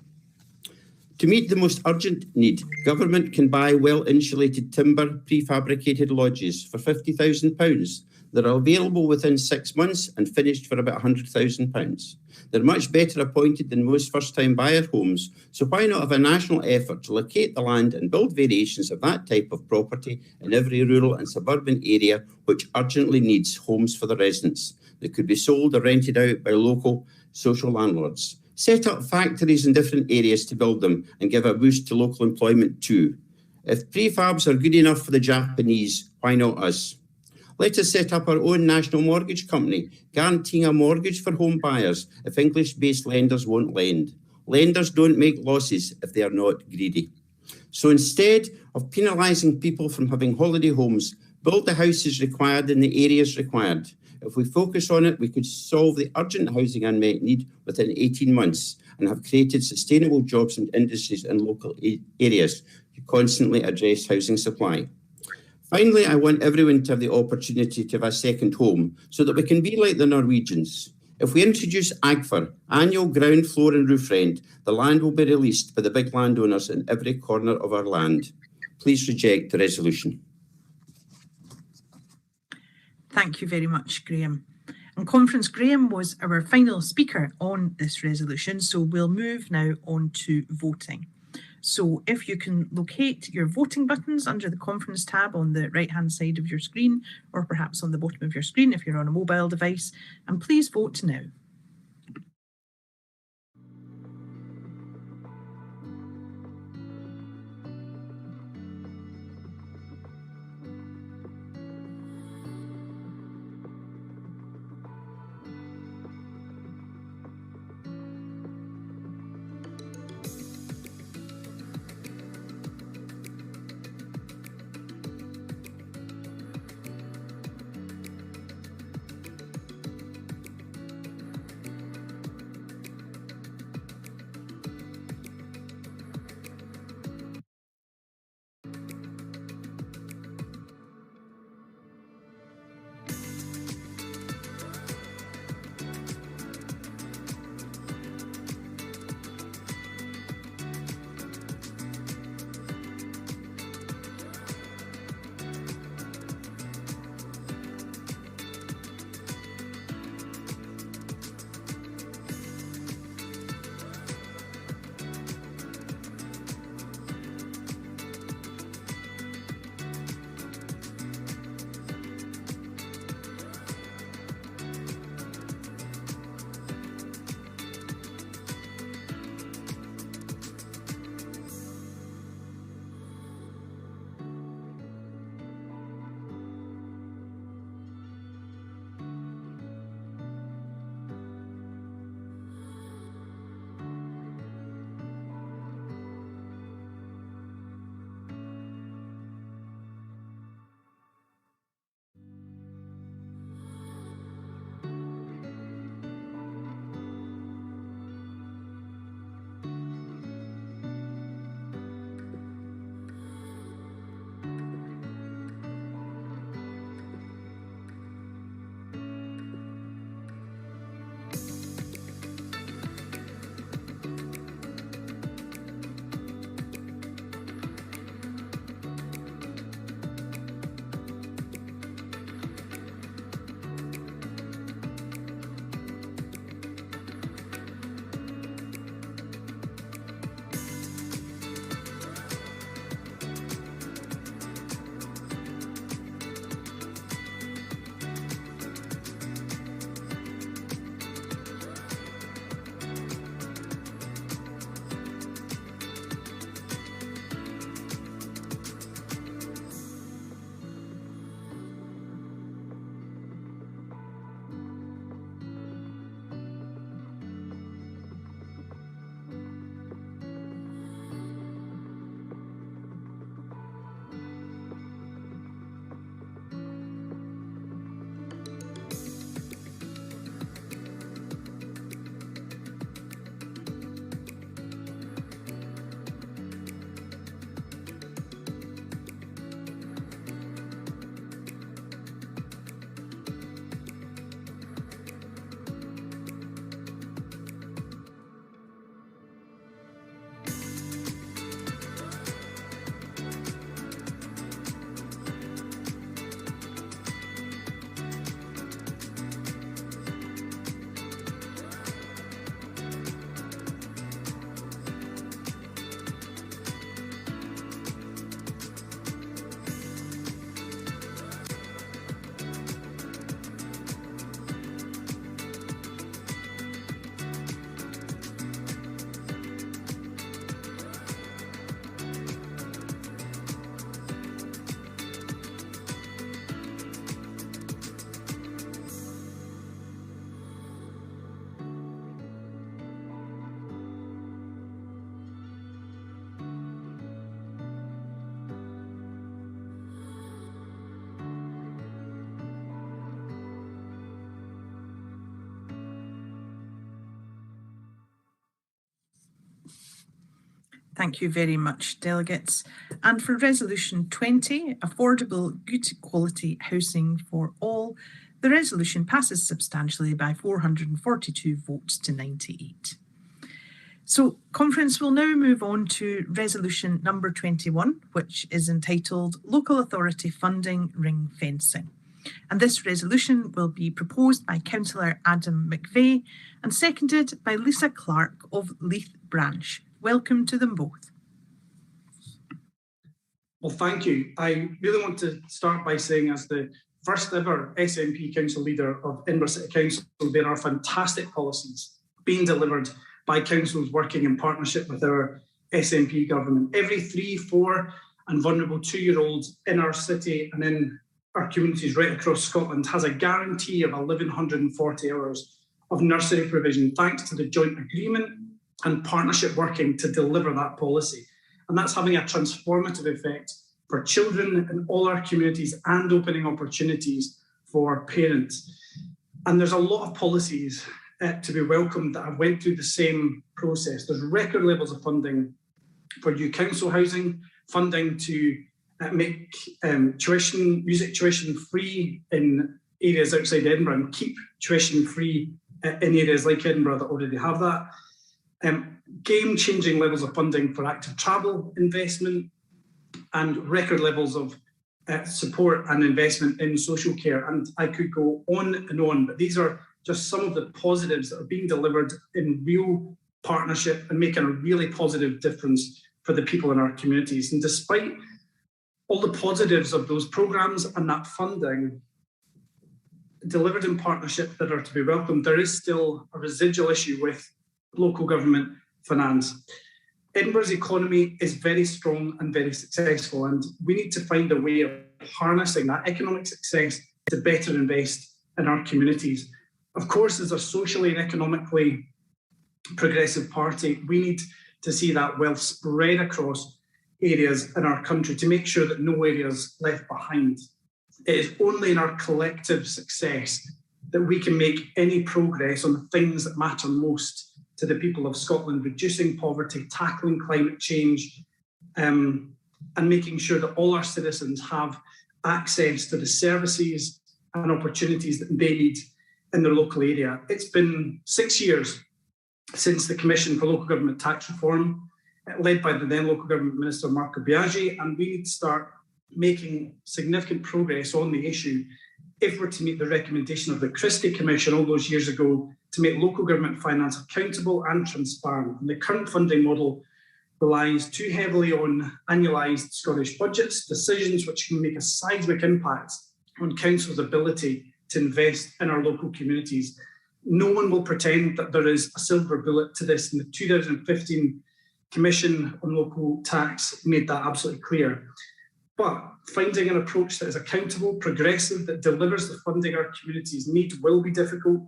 To meet the most urgent need, government can buy well-insulated timber prefabricated lodges for £50,000. They're available within 6 months and finished for about £100,000. They're much better appointed than most first-time buyer homes, so why not have a national effort to locate the land and build variations of that type of property in every rural and suburban area which urgently needs homes for the residents that could be sold or rented out by local social landlords. Set up factories in different areas to build them and give a boost to local employment too. If prefabs are good enough for the Japanese, why not us? Let us set up our own national mortgage company, guaranteeing a mortgage for home buyers if English-based lenders won't lend. Lenders don't make losses if they are not greedy. So instead of penalising people from having holiday homes, build the houses required in the areas required. If we focus on it, we could solve the urgent housing unmet need within 18 months and have created sustainable jobs and industries in local areas to constantly address housing supply. Finally, I want everyone to have the opportunity to have a second home so that we can be like the Norwegians. If we introduce AGFR, annual ground, floor and roof rent, the land will be released by the big landowners in every corner of our land. Please reject the resolution. Thank you very much, Graham. And Conference, Graham was our final speaker on this resolution, so we'll move now on to voting. So if you can locate your voting buttons under the Conference tab on the right-hand side of your screen, or perhaps on the bottom of your screen if you're on a mobile device, and please vote now. Thank you very much, delegates. And for Resolution 20, affordable, good quality housing for all, the resolution passes substantially by 442 votes to 98. So, Conference will now move on to Resolution number 21, which is entitled Local Authority Funding Ring Fencing. And this resolution will be proposed by Councillor Adam McVeigh and seconded by Lisa Clark of Leith Branch. Welcome to them both. Well, thank you. I really want to start by saying, as the first ever SNP Council leader of Edinburgh City Council, there are fantastic policies being delivered by councils working in partnership with our SNP government. Every 3, 4 and vulnerable 2-year-olds in our city and in our communities right across Scotland has a guarantee of 1,140 hours of nursery provision, thanks to the joint agreement and partnership working to deliver that policy. And that's having a transformative effect for children in all our communities and opening opportunities for parents. And there's a lot of policies to be welcomed that have went through the same process. There's record levels of funding for new council housing, funding to make music tuition free in areas outside Edinburgh and keep tuition free in areas like Edinburgh that already have that. Game-changing levels of funding for active travel investment and record levels of support and investment in social care. And I could go on, but these are just some of the positives that are being delivered in real partnership and making a really positive difference for the people in our communities. And despite all the positives of those programmes and that funding delivered in partnership that are to be welcomed, there is still a residual issue with local government finance. Edinburgh's economy is very strong and very successful, and we need to find a way of harnessing that economic success to better invest in our communities. Of course, as a socially and economically progressive party, we need to see that wealth spread across areas in our country to make sure that no area is left behind. It is only in our collective success that we can make any progress on the things that matter most to the people of Scotland, reducing poverty, tackling climate change, and making sure that all our citizens have access to the services and opportunities that they need in their local area. It's been 6 years since the Commission for Local Government Tax Reform, led by the then Local Government Minister Marco Biagi, and we need to start making significant progress on the issue if we're to meet the recommendation of the Christie Commission all those years ago to make local government finance accountable and transparent. And the current funding model relies too heavily on annualised Scottish budgets, decisions which can make a seismic impact on councils' ability to invest in our local communities. No one will pretend that there is a silver bullet to this, and the 2015 Commission on Local Tax made that absolutely clear. But finding an approach that is accountable, progressive, that delivers the funding our communities need will be difficult.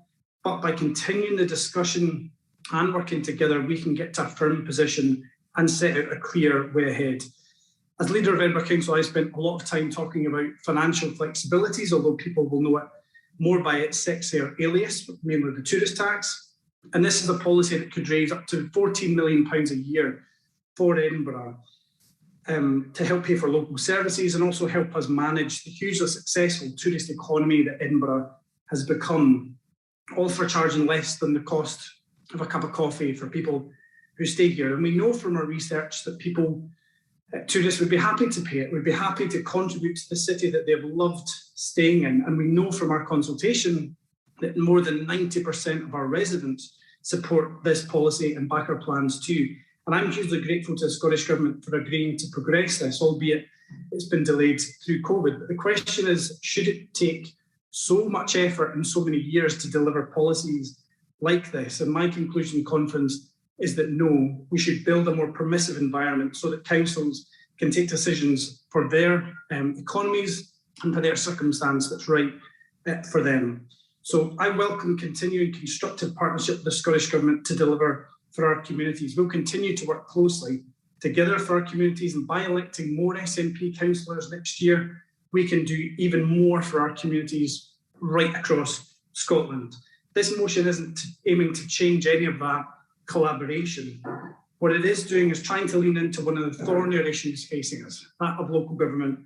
But by continuing the discussion and working together, we can get to a firm position and set out a clear way ahead. As leader of Edinburgh Council, I spent a lot of time talking about financial flexibilities, although people will know it more by its sexier alias, mainly the tourist tax. And this is a policy that could raise up to £14 million a year for Edinburgh to help pay for local services and also help us manage the hugely successful tourist economy that Edinburgh has become, all for charging less than the cost of a cup of coffee for people who stay here. And we know from our research that tourists would be happy to pay it, would be happy to contribute to the city that they've loved staying in. And we know from our consultation that more than 90% of our residents support this policy and back our plans too. And I'm hugely grateful to the Scottish Government for agreeing to progress this, albeit it's been delayed through COVID. But the question is, should it take so much effort and so many years to deliver policies like this? And my conclusion, Conference, is that no, we should build a more permissive environment so that councils can take decisions for their economies and for their circumstance that's right for them. So I welcome continuing constructive partnership with the Scottish Government to deliver for our communities. We'll continue to work closely together for our communities, and by electing more SNP councillors next year, we can do even more for our communities right across Scotland. This motion isn't aiming to change any of that collaboration. What it is doing is trying to lean into one of the thornier issues facing us, that of local government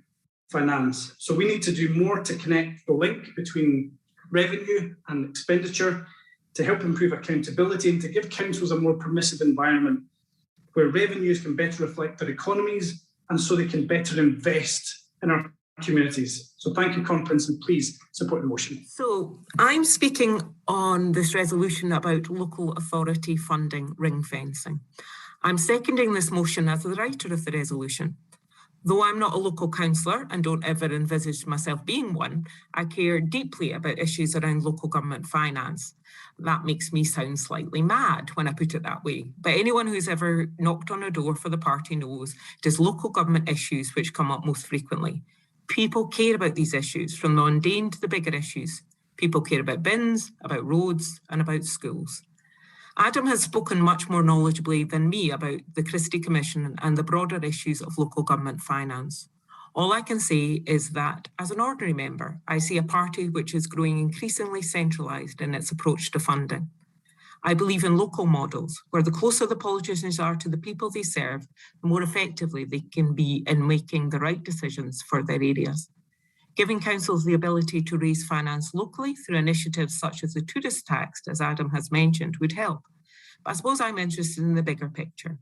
finance. So we need to do more to connect the link between revenue and expenditure, to help improve accountability and to give councils a more permissive environment where revenues can better reflect their economies and so they can better invest in our communities. So thank you, Conference, and please support the motion. So I'm speaking on this resolution about local authority funding ring fencing. I'm seconding this motion as the writer of the resolution. Though I'm not a local councillor and don't ever envisage myself being one, I care deeply about issues around local government finance. That makes me sound slightly mad when I put it that way. But anyone who's ever knocked on a door for the party knows it is local government issues which come up most frequently. People care about these issues, from the mundane to the bigger issues. People care about bins, about roads, and about schools. Adam has spoken much more knowledgeably than me about the Christie Commission and the broader issues of local government finance. All I can say is that, as an ordinary member, I see a party which is growing increasingly centralised in its approach to funding. I believe in local models, where the closer the politicians are to the people they serve, the more effectively they can be in making the right decisions for their areas. Giving councils the ability to raise finance locally through initiatives such as the tourist tax, as Adam has mentioned, would help. But I suppose I'm interested in the bigger picture.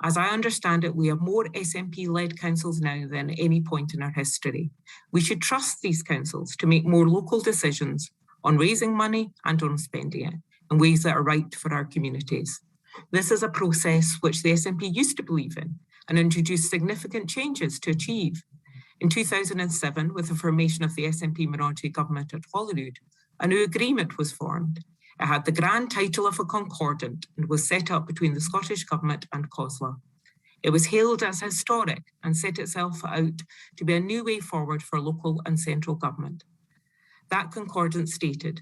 As I understand it, we have more SNP-led councils now than any point in our history. We should trust these councils to make more local decisions on raising money and on spending it in ways that are right for our communities. This is a process which the SNP used to believe in and introduced significant changes to achieve. In 2007, with the formation of the SNP minority government at Holyrood, a new agreement was formed. It had the grand title of a concordant and was set up between the Scottish Government and COSLA. It was hailed as historic and set itself out to be a new way forward for local and central government. That concordant stated,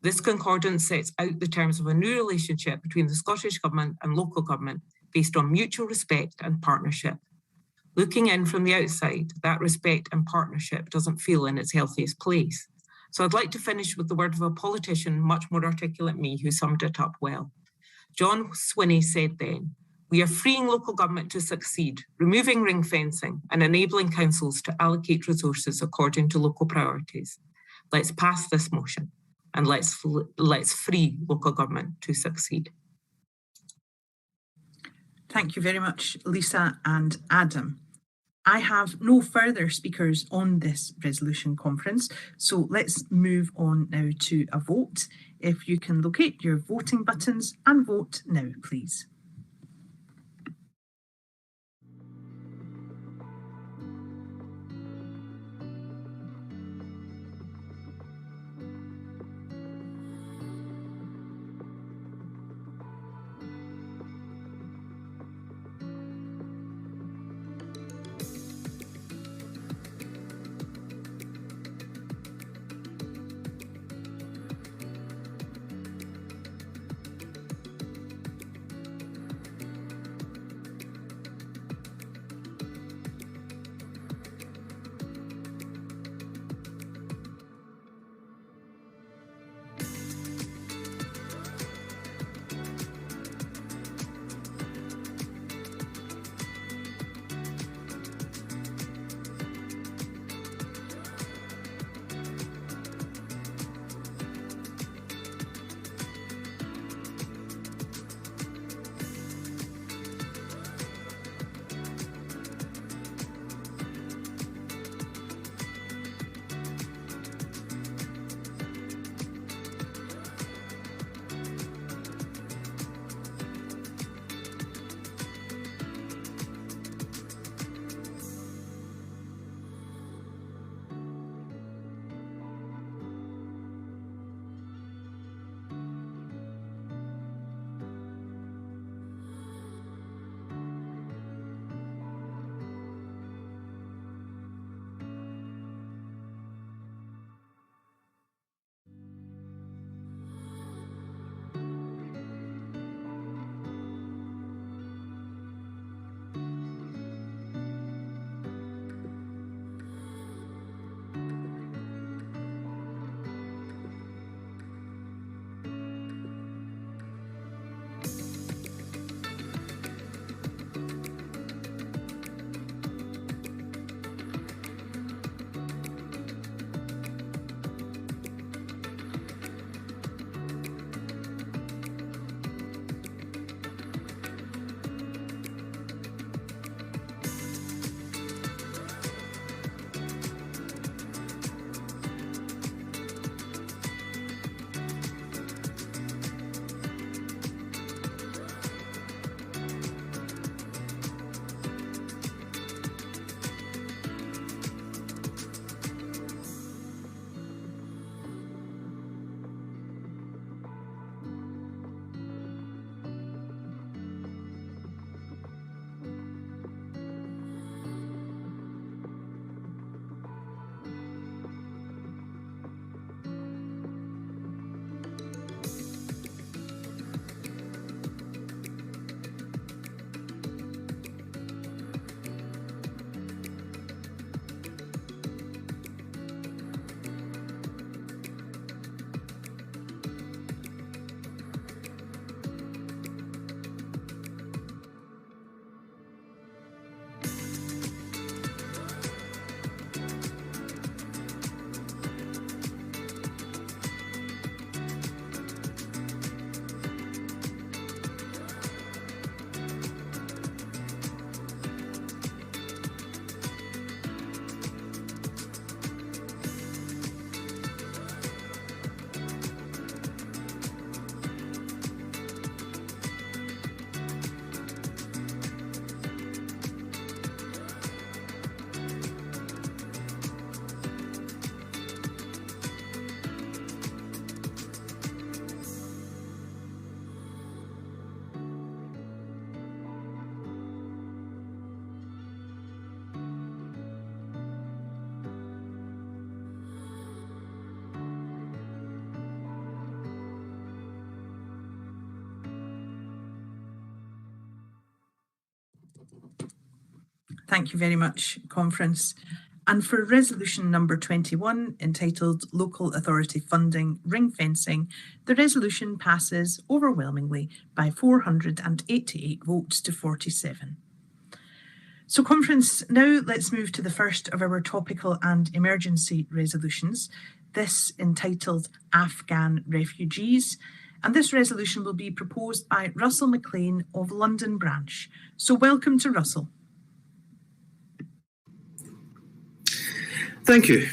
"This concordant sets out the terms of a new relationship between the Scottish Government and local government based on mutual respect and partnership. Looking in from the outside, that respect and partnership doesn't feel in its healthiest place. So I'd like to finish with the word of a politician much more articulate than me who summed it up well. John Swinney said then, "We are freeing local government to succeed, removing ring fencing and enabling councils to allocate resources according to local priorities. Let's pass this motion and let's free local government to succeed." Thank you very much, Lisa and Adam. I have no further speakers on this resolution conference, so let's move on now to a vote. If you can locate your voting buttons and vote now, please. Thank you very much, Conference. And for resolution number 21, entitled Local Authority Funding Ring Fencing, the resolution passes overwhelmingly by 488 votes to 47. So, Conference, now let's move to the first of our topical and emergency resolutions, this entitled Afghan Refugees. And this resolution will be proposed by Russell McLean of London Branch. So welcome to Russell. Thank you.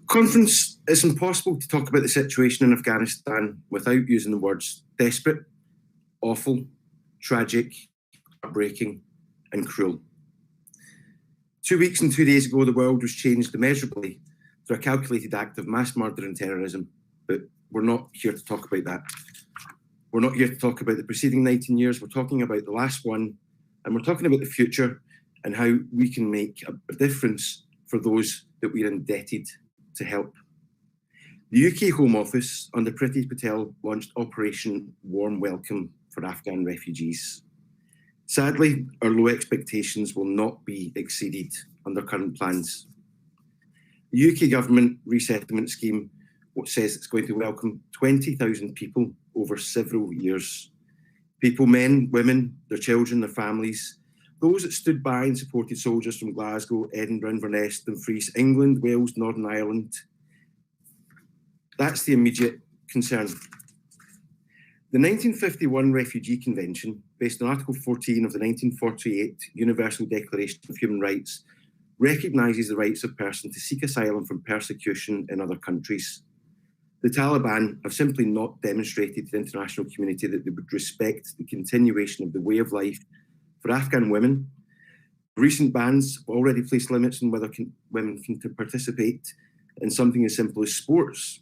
Conference, it's impossible to talk about the situation in Afghanistan without using the words desperate, awful, tragic, heartbreaking and cruel. 2 weeks and 2 days ago, the world was changed immeasurably through a calculated act of mass murder and terrorism, but we're not here to talk about that. We're not here to talk about the preceding 19 years, we're talking about the last one, and we're talking about the future and how we can make a difference for those that we're indebted to help. The UK Home Office under Priti Patel launched Operation Warm Welcome for Afghan refugees. Sadly, our low expectations will not be exceeded under current plans. The UK government resettlement scheme says it's going to welcome 20,000 people over several years. People, men, women, their children, their families, those that stood by and supported soldiers from Glasgow, Edinburgh, Inverness, Dumfries, England, Wales, Northern Ireland. That's the immediate concern. The 1951 Refugee Convention, based on Article 14 of the 1948 Universal Declaration of Human Rights, recognises the rights of persons to seek asylum from persecution in other countries. The Taliban have simply not demonstrated to the international community that they would respect the continuation of the way of life for Afghan women. Recent bans have already placed limits on whether women can participate in something as simple as sports.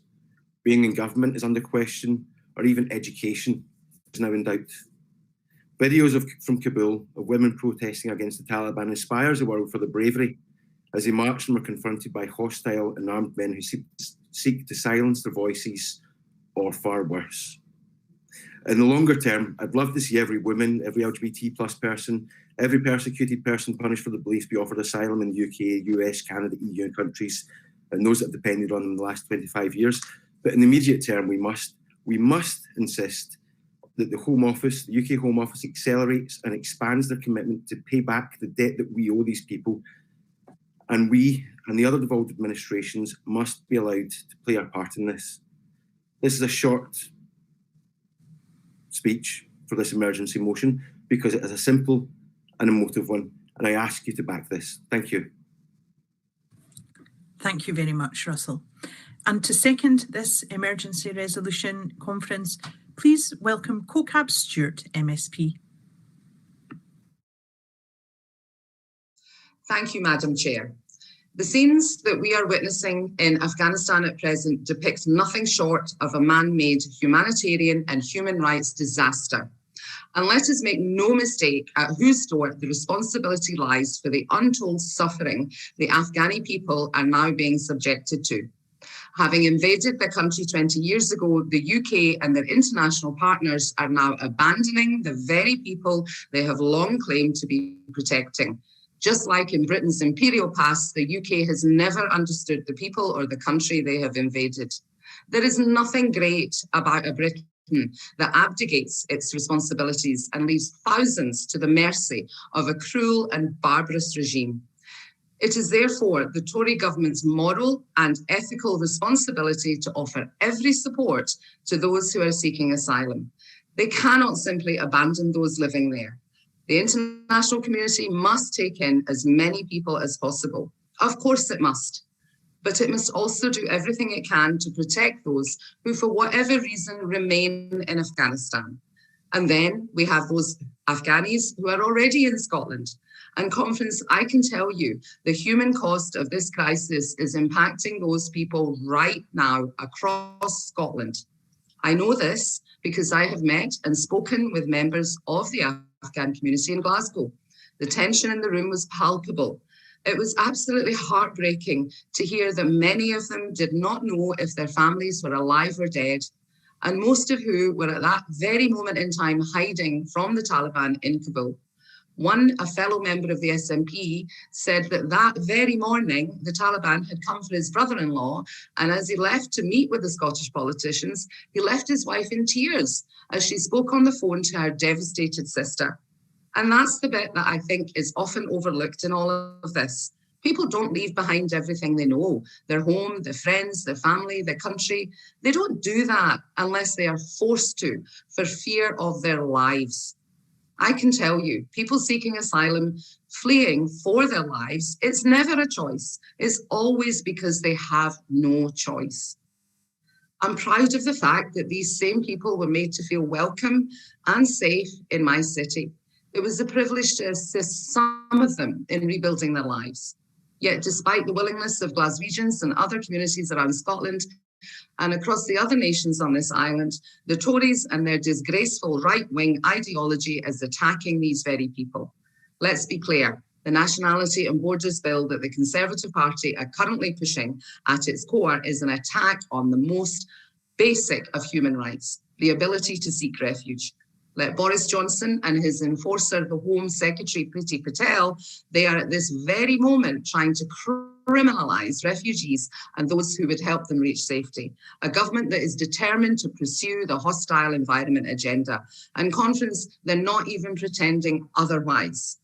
Being in government is under question, or even education is now in doubt. Videos from Kabul of women protesting against the Taliban inspires the world for the bravery as they march and are confronted by hostile and armed men who seek to silence their voices, or far worse. In the longer term, I'd love to see every woman, every LGBT plus person, every persecuted person punished for their beliefs be offered asylum in the UK, US, Canada, EU countries, and those that have depended on them in the last 25 years. But in the immediate term, we must insist that the Home Office, the UK Home Office, accelerates and expands their commitment to pay back the debt that we owe these people. And we and the other devolved administrations must be allowed to play our part in this. This is a short speech for this emergency motion because it is a simple and emotive one, and I ask you to back this. Thank you. Thank you very much, Russell. And to second this emergency resolution, Conference, please welcome CoCab Stewart, MSP. Thank you, Madam Chair. The scenes that we are witnessing in Afghanistan at present depict nothing short of a man-made humanitarian and human rights disaster. And let us make no mistake at whose door the responsibility lies for the untold suffering the Afghani people are now being subjected to. Having invaded the country 20 years ago, the UK and their international partners are now abandoning the very people they have long claimed to be protecting. Just like in Britain's imperial past, the UK has never understood the people or the country they have invaded. There is nothing great about a Britain that abdicates its responsibilities and leaves thousands to the mercy of a cruel and barbarous regime. It is therefore the Tory government's moral and ethical responsibility to offer every support to those who are seeking asylum. They cannot simply abandon those living there. The international community must take in as many people as possible. Of course it must, but it must also do everything it can to protect those who, for whatever reason, remain in Afghanistan. And then we have those Afghanis who are already in Scotland. And Conference, I can tell you, the human cost of this crisis is impacting those people right now across Scotland. I know this because I have met and spoken with members of the Afghan community in Glasgow. The tension in the room was palpable. It was absolutely heartbreaking to hear that many of them did not know if their families were alive or dead, and most of who were at that very moment in time hiding from the Taliban in Kabul. One, a fellow member of the SNP, said that that very morning, the Taliban had come for his brother-in-law, and as he left to meet with the Scottish politicians, he left his wife in tears as she spoke on the phone to her devastated sister. And that's the bit that I think is often overlooked in all of this. People don't leave behind everything they know, their home, their friends, their family, their country. They don't do that unless they are forced to, for fear of their lives. I can tell you, people seeking asylum, fleeing for their lives, it's never a choice. It's always because they have no choice. I'm proud of the fact that these same people were made to feel welcome and safe in my city. It was a privilege to assist some of them in rebuilding their lives. Yet despite the willingness of Glaswegians and other communities around Scotland and across the other nations on this island, the Tories and their disgraceful right-wing ideology is attacking these very people. Let's be clear, the Nationality and Borders Bill that the Conservative Party are currently pushing at its core is an attack on the most basic of human rights, the ability to seek refuge. Let Boris Johnson and his enforcer, the Home Secretary Priti Patel, they are at this very moment trying to criminalise refugees and those who would help them reach safety. A government that is determined to pursue the hostile environment agenda. And Conference, they're not even pretending otherwise.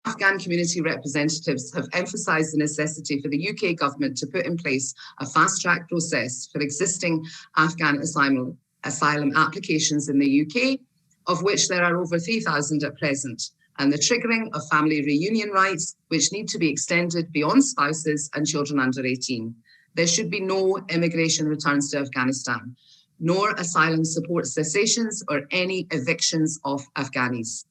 Afghan community representatives have emphasised the necessity for the UK government to put in place a fast-track process for existing Afghan asylum applications in the UK, of which there are over 3,000 at present, and the triggering of family reunion rights, which need to be extended beyond spouses and children under 18. There should be no immigration returns to Afghanistan, nor asylum support cessations or any evictions of Afghanis.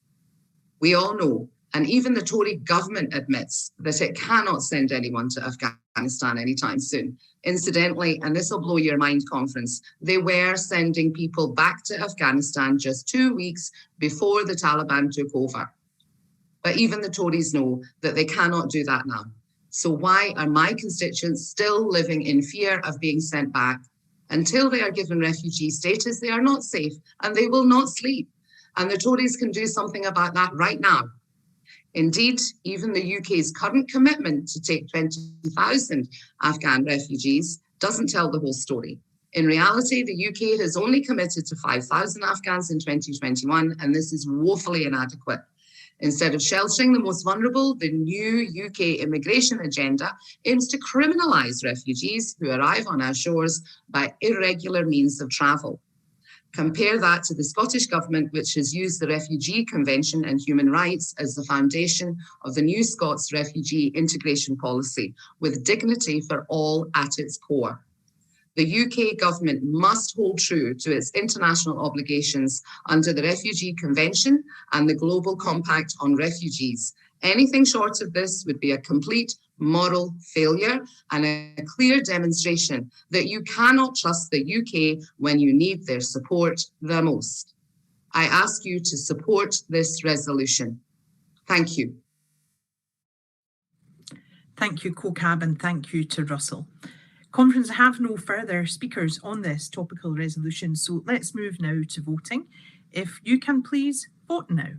We all know, and even the Tory government admits, that it cannot send anyone to Afghanistan anytime soon. Incidentally, and this will blow your mind, Conference, they were sending people back to Afghanistan just 2 weeks before the Taliban took over. But even the Tories know that they cannot do that now. So why are my constituents still living in fear of being sent back? Until they are given refugee status, they are not safe and they will not sleep. And the Tories can do something about that right now. Indeed, even the UK's current commitment to take 20,000 Afghan refugees doesn't tell the whole story. In reality, the UK has only committed to 5,000 Afghans in 2021, and this is woefully inadequate. Instead of sheltering the most vulnerable, the new UK immigration agenda aims to criminalise refugees who arrive on our shores by irregular means of travel. Compare that to the Scottish Government, which has used the Refugee Convention and human rights as the foundation of the new Scots refugee integration policy, with dignity for all at its core. The UK Government must hold true to its international obligations under the Refugee Convention and the Global Compact on Refugees. Anything short of this would be a complete moral failure and a clear demonstration that you cannot trust the UK when you need their support the most. I ask you to support this resolution. Thank you. Thank you, CoCab, and thank you to Russell. Conference have no further speakers on this topical resolution, so let's move now to voting. If you can please vote now.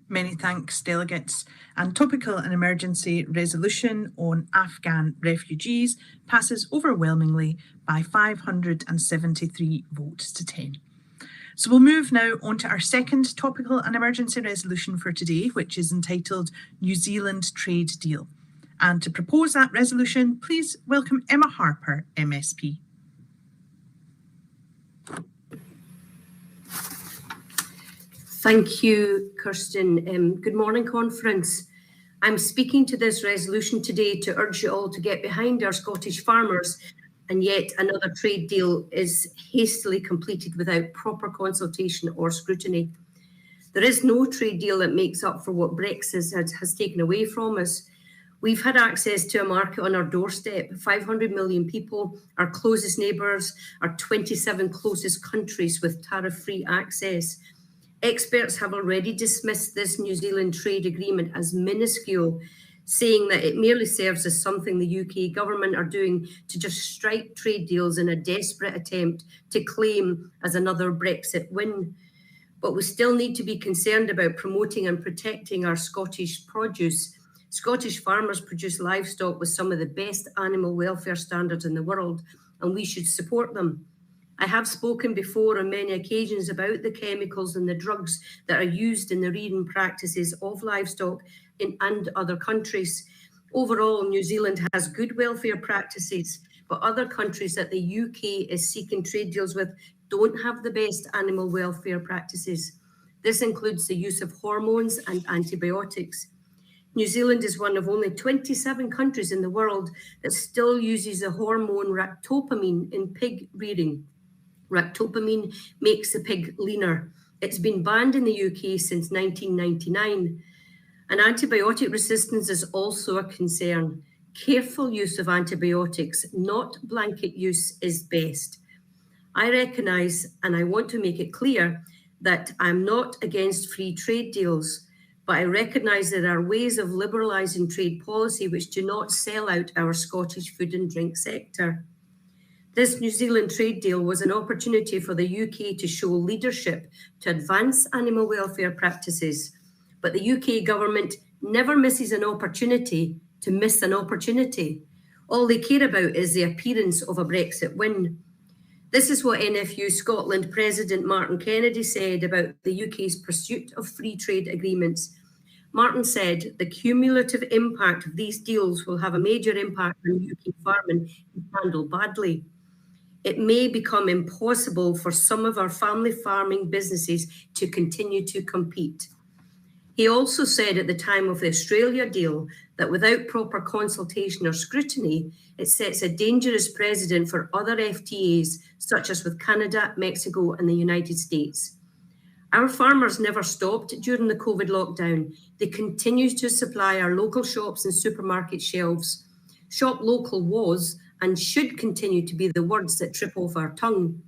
Many thanks, delegates. And topical and emergency resolution on Afghan refugees passes overwhelmingly by 573 votes to 10. So we'll move now on to our second topical and emergency resolution for today, which is entitled New Zealand Trade Deal. And to propose that resolution, please welcome Emma Harper, MSP. Thank you, Kirsten. Good morning, conference. I'm speaking to this resolution today to urge you all to get behind our Scottish farmers, and yet another trade deal is hastily completed without proper consultation or scrutiny. There is no trade deal that makes up for what Brexit has taken away from us. We've had access to a market on our doorstep, 500 million people, our closest neighbours, our 27 closest countries with tariff-free access. Experts have already dismissed this New Zealand trade agreement as minuscule, saying that it merely serves as something the UK government are doing to just strike trade deals in a desperate attempt to claim as another Brexit win. But we still need to be concerned about promoting and protecting our Scottish produce. Scottish farmers produce livestock with some of the best animal welfare standards in the world, and we should support them. I have spoken before on many occasions about the chemicals and the drugs that are used in the rearing practices of livestock and other countries. Overall, New Zealand has good welfare practices, but other countries that the UK is seeking trade deals with don't have the best animal welfare practices. This includes the use of hormones and antibiotics. New Zealand is one of only 27 countries in the world that still uses the hormone ractopamine in pig rearing. Ractopamine makes the pig leaner. It's been banned in the UK since 1999. And antibiotic resistance is also a concern. Careful use of antibiotics, not blanket use, is best. I recognise, and I want to make it clear, that I'm not against free trade deals, but I recognise there are ways of liberalising trade policy which do not sell out our Scottish food and drink sector. This New Zealand trade deal was an opportunity for the UK to show leadership to advance animal welfare practices, but the UK government never misses an opportunity to miss an opportunity. All they care about is the appearance of a Brexit win. This is what NFU Scotland President Martin Kennedy said about the UK's pursuit of free trade agreements. Martin said the cumulative impact of these deals will have a major impact on UK farming if handled badly. It may become impossible for some of our family farming businesses to continue to compete. He also said at the time of the Australia deal that without proper consultation or scrutiny, it sets a dangerous precedent for other FTAs, such as with Canada, Mexico, and the United States. Our farmers never stopped during the COVID lockdown. They continued to supply our local shops and supermarket shelves. Shop local was and should continue to be the words that trip off our tongue.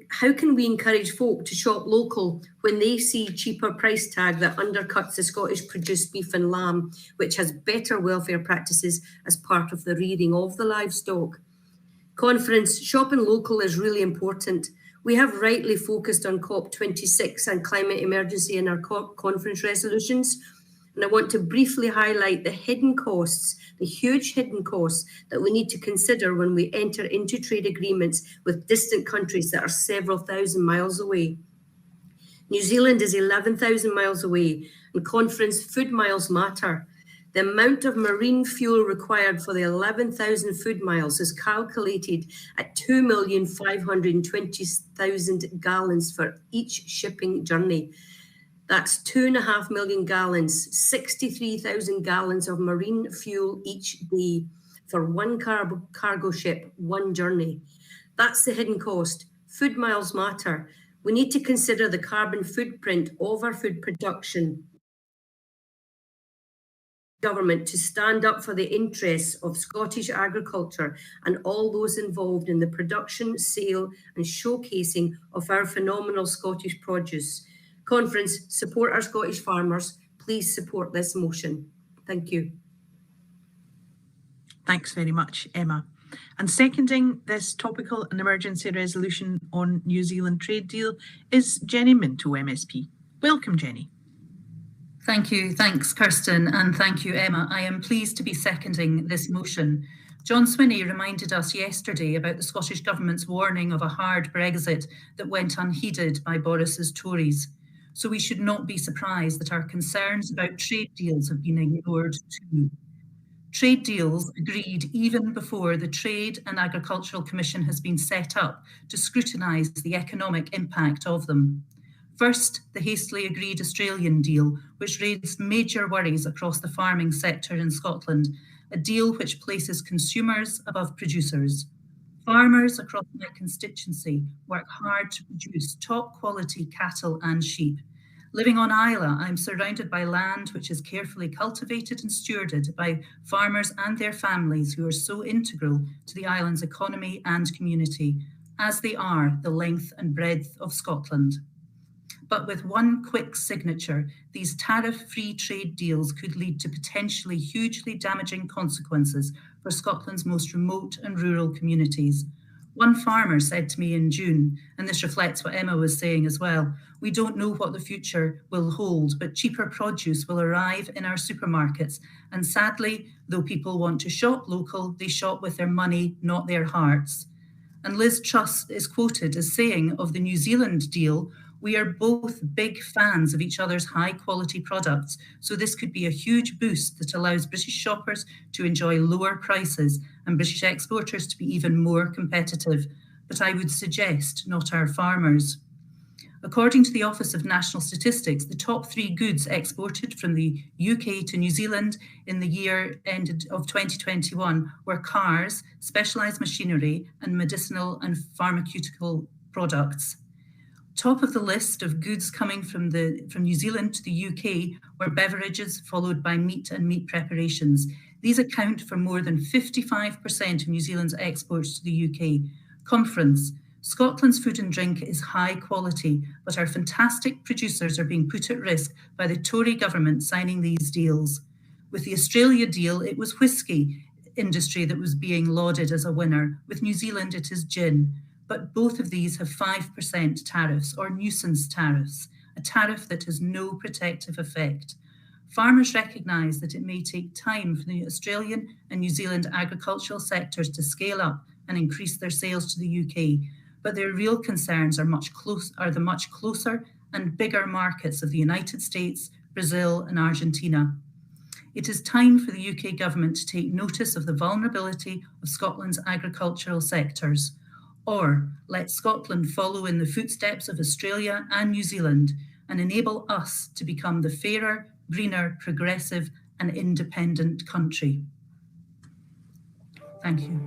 How can we encourage folk to shop local when they see cheaper price tag that undercuts the Scottish produced beef and lamb, which has better welfare practices as part of the rearing of the livestock? Conference, shopping local is really important. We have rightly focused on COP26 and climate emergency in our conference resolutions. And I want to briefly highlight the hidden costs, the huge hidden costs that we need to consider when we enter into trade agreements with distant countries that are several thousand miles away. New Zealand is 11,000 miles away, and conference food miles matter. The amount of marine fuel required for the 11,000 food miles is calculated at 2,520,000 gallons for each shipping journey. That's 2.5 million gallons, 63,000 gallons of marine fuel each day for one cargo ship, one journey. That's the hidden cost. Food miles matter. We need to consider the carbon footprint of our food production. Government to stand up for the interests of Scottish agriculture and all those involved in the production, sale and showcasing of our phenomenal Scottish produce. Conference, support our Scottish farmers. Please support this motion. Thank you. Thanks very much, Emma. And seconding this topical and emergency resolution on New Zealand trade deal is Jenny Minto, MSP. Welcome, Jenny. Thank you. Thanks, Kirsten, and thank you, Emma. I am pleased to be seconding this motion. John Swinney reminded us yesterday about the Scottish Government's warning of a hard Brexit that went unheeded by Boris's Tories. So we should not be surprised that our concerns about trade deals have been ignored too. Trade deals agreed even before the Trade and Agricultural Commission has been set up to scrutinise the economic impact of them. First, the hastily agreed Australian deal, which raised major worries across the farming sector in Scotland, a deal which places consumers above producers. Farmers across my constituency work hard to produce top quality cattle and sheep. Living on Islay, I'm surrounded by land which is carefully cultivated and stewarded by farmers and their families who are so integral to the island's economy and community, as they are the length and breadth of Scotland. But with one quick signature, these tariff-free trade deals could lead to potentially hugely damaging consequences for Scotland's most remote and rural communities. One farmer said to me in June, and this reflects what Emma was saying as well, we don't know what the future will hold, but cheaper produce will arrive in our supermarkets. And sadly, though people want to shop local, they shop with their money, not their hearts. And Liz Truss is quoted as saying of the New Zealand deal, we are both big fans of each other's high quality products, so this could be a huge boost that allows British shoppers to enjoy lower prices and British exporters to be even more competitive. But I would suggest not our farmers. According to the Office of National Statistics, the top 3 goods exported from the UK to New Zealand in the year ended of 2021 were cars, specialised machinery, and medicinal and pharmaceutical products. Top of the list of goods coming from New Zealand to the UK were beverages, followed by meat and meat preparations. These account for more than 55% of New Zealand's exports to the UK. Conference. Scotland's food and drink is high quality, but our fantastic producers are being put at risk by the Tory government signing these deals. With the Australia deal, it was whisky industry that was being lauded as a winner. With New Zealand, it is gin. But both of these have 5% tariffs or nuisance tariffs, a tariff that has no protective effect. Farmers recognise that it may take time for the Australian and New Zealand agricultural sectors to scale up and increase their sales to the UK, but their real concerns are the much closer and bigger markets of the United States, Brazil and Argentina. It is time for the UK government to take notice of the vulnerability of Scotland's agricultural sectors. Or let Scotland follow in the footsteps of Australia and New Zealand and enable us to become the fairer, greener, progressive and independent country. Thank you.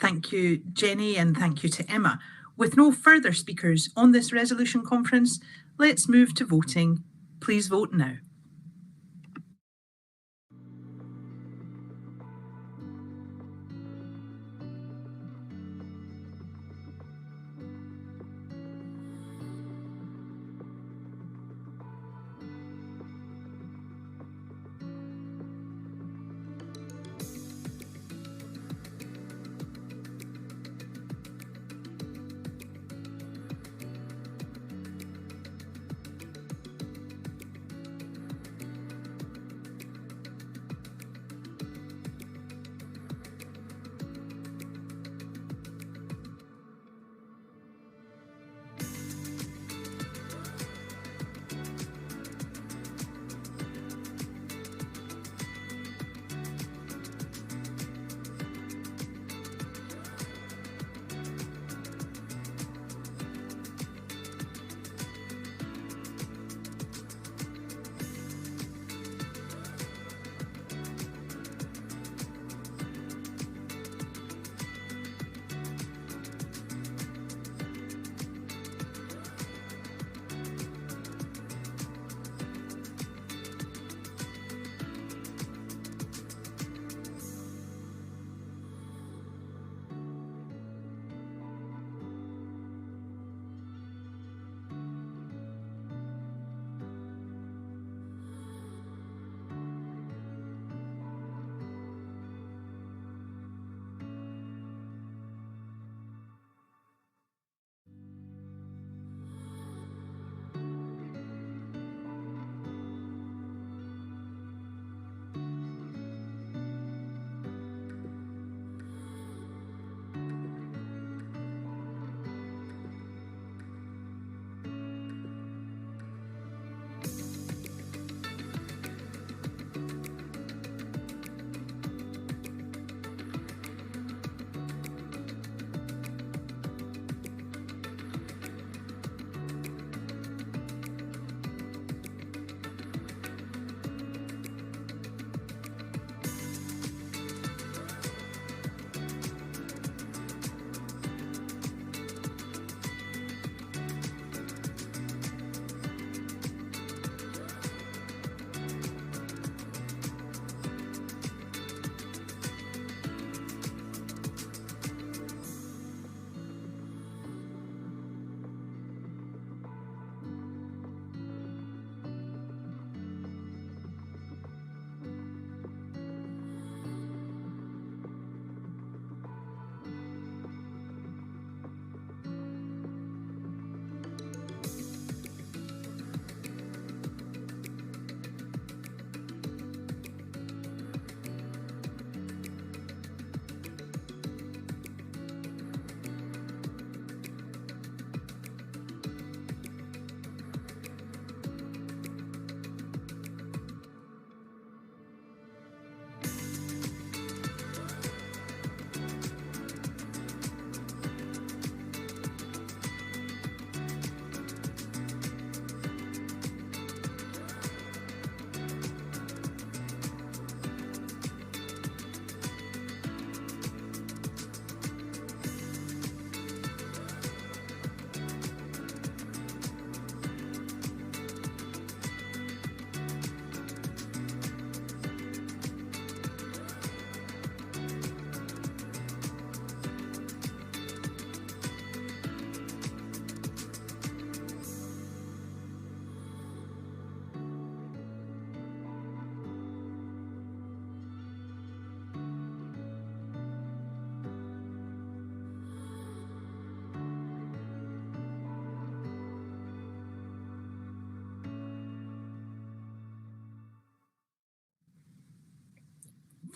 Thank you, Jenny, and thank you to Emma. With no further speakers on this resolution conference, let's move to voting. Please vote now.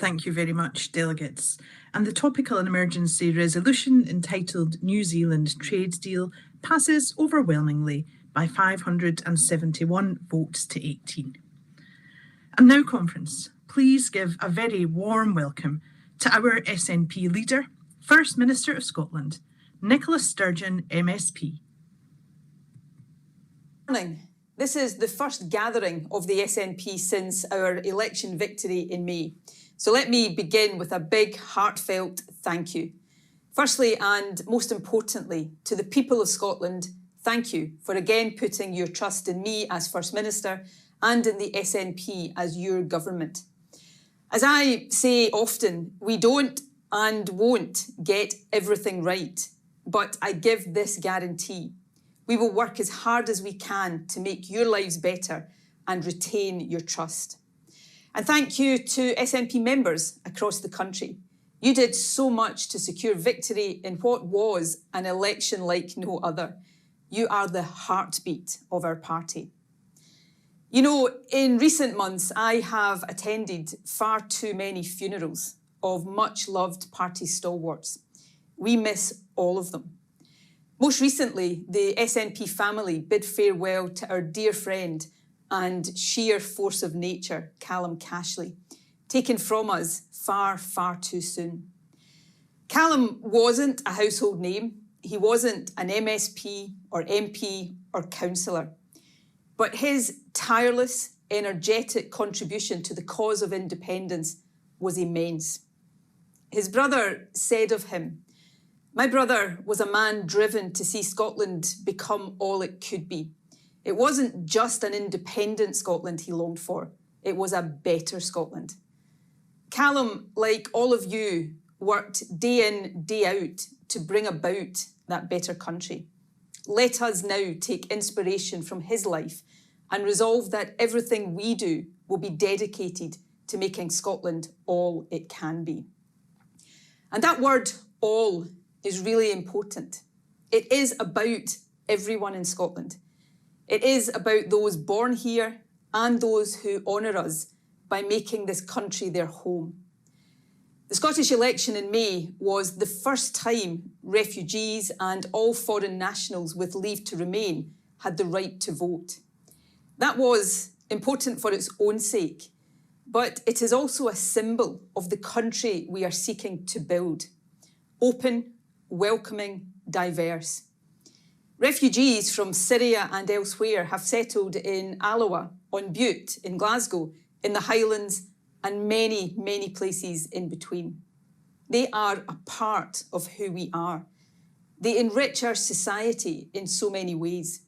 Thank you very much, delegates. And the topical and emergency resolution entitled New Zealand Trade Deal passes overwhelmingly by 571 votes to 18. And now, Conference, please give a very warm welcome to our SNP leader, First Minister of Scotland, Nicola Sturgeon, MSP. Good morning. This is the first gathering of the SNP since our election victory in May. So let me begin with a big, heartfelt thank you. Firstly, and most importantly, to the people of Scotland, thank you for again putting your trust in me as First Minister and in the SNP as your government. As I say often, we don't and won't get everything right, but I give this guarantee. We will work as hard as we can to make your lives better and retain your trust. And thank you to SNP members across the country. You did so much to secure victory in what was an election like no other. You are the heartbeat of our party. You know, in recent months, I have attended far too many funerals of much loved party stalwarts. We miss all of them. Most recently, the SNP family bid farewell to our dear friend and sheer force of nature, Callum Cashley, taken from us far, far too soon. Callum wasn't a household name. He wasn't an MSP or MP or councillor. But his tireless, energetic contribution to the cause of independence was immense. His brother said of him, "My brother was a man driven to see Scotland become all it could be. It wasn't just an independent Scotland he longed for, it was a better Scotland." Callum, like all of you, worked day in, day out to bring about that better country. Let us now take inspiration from his life and resolve that everything we do will be dedicated to making Scotland all it can be. And that word, all, is really important. It is about everyone in Scotland. It is about those born here and those who honour us by making this country their home. The Scottish election in May was the first time refugees and all foreign nationals with leave to remain had the right to vote. That was important for its own sake, but it is also a symbol of the country we are seeking to build. Open, welcoming, diverse. Refugees from Syria and elsewhere have settled in Alloa, on Bute, in Glasgow, in the Highlands, and many, many places in between. They are a part of who we are. They enrich our society in so many ways.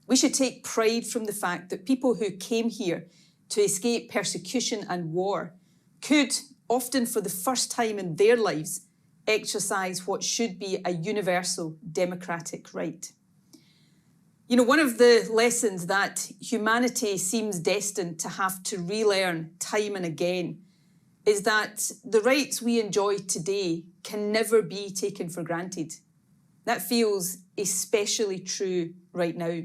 We should take pride from the fact that people who came here to escape persecution and war could, often for the first time in their lives, exercise what should be a universal democratic right. You know, one of the lessons that humanity seems destined to have to relearn time and again is that the rights we enjoy today can never be taken for granted. That feels especially true right now.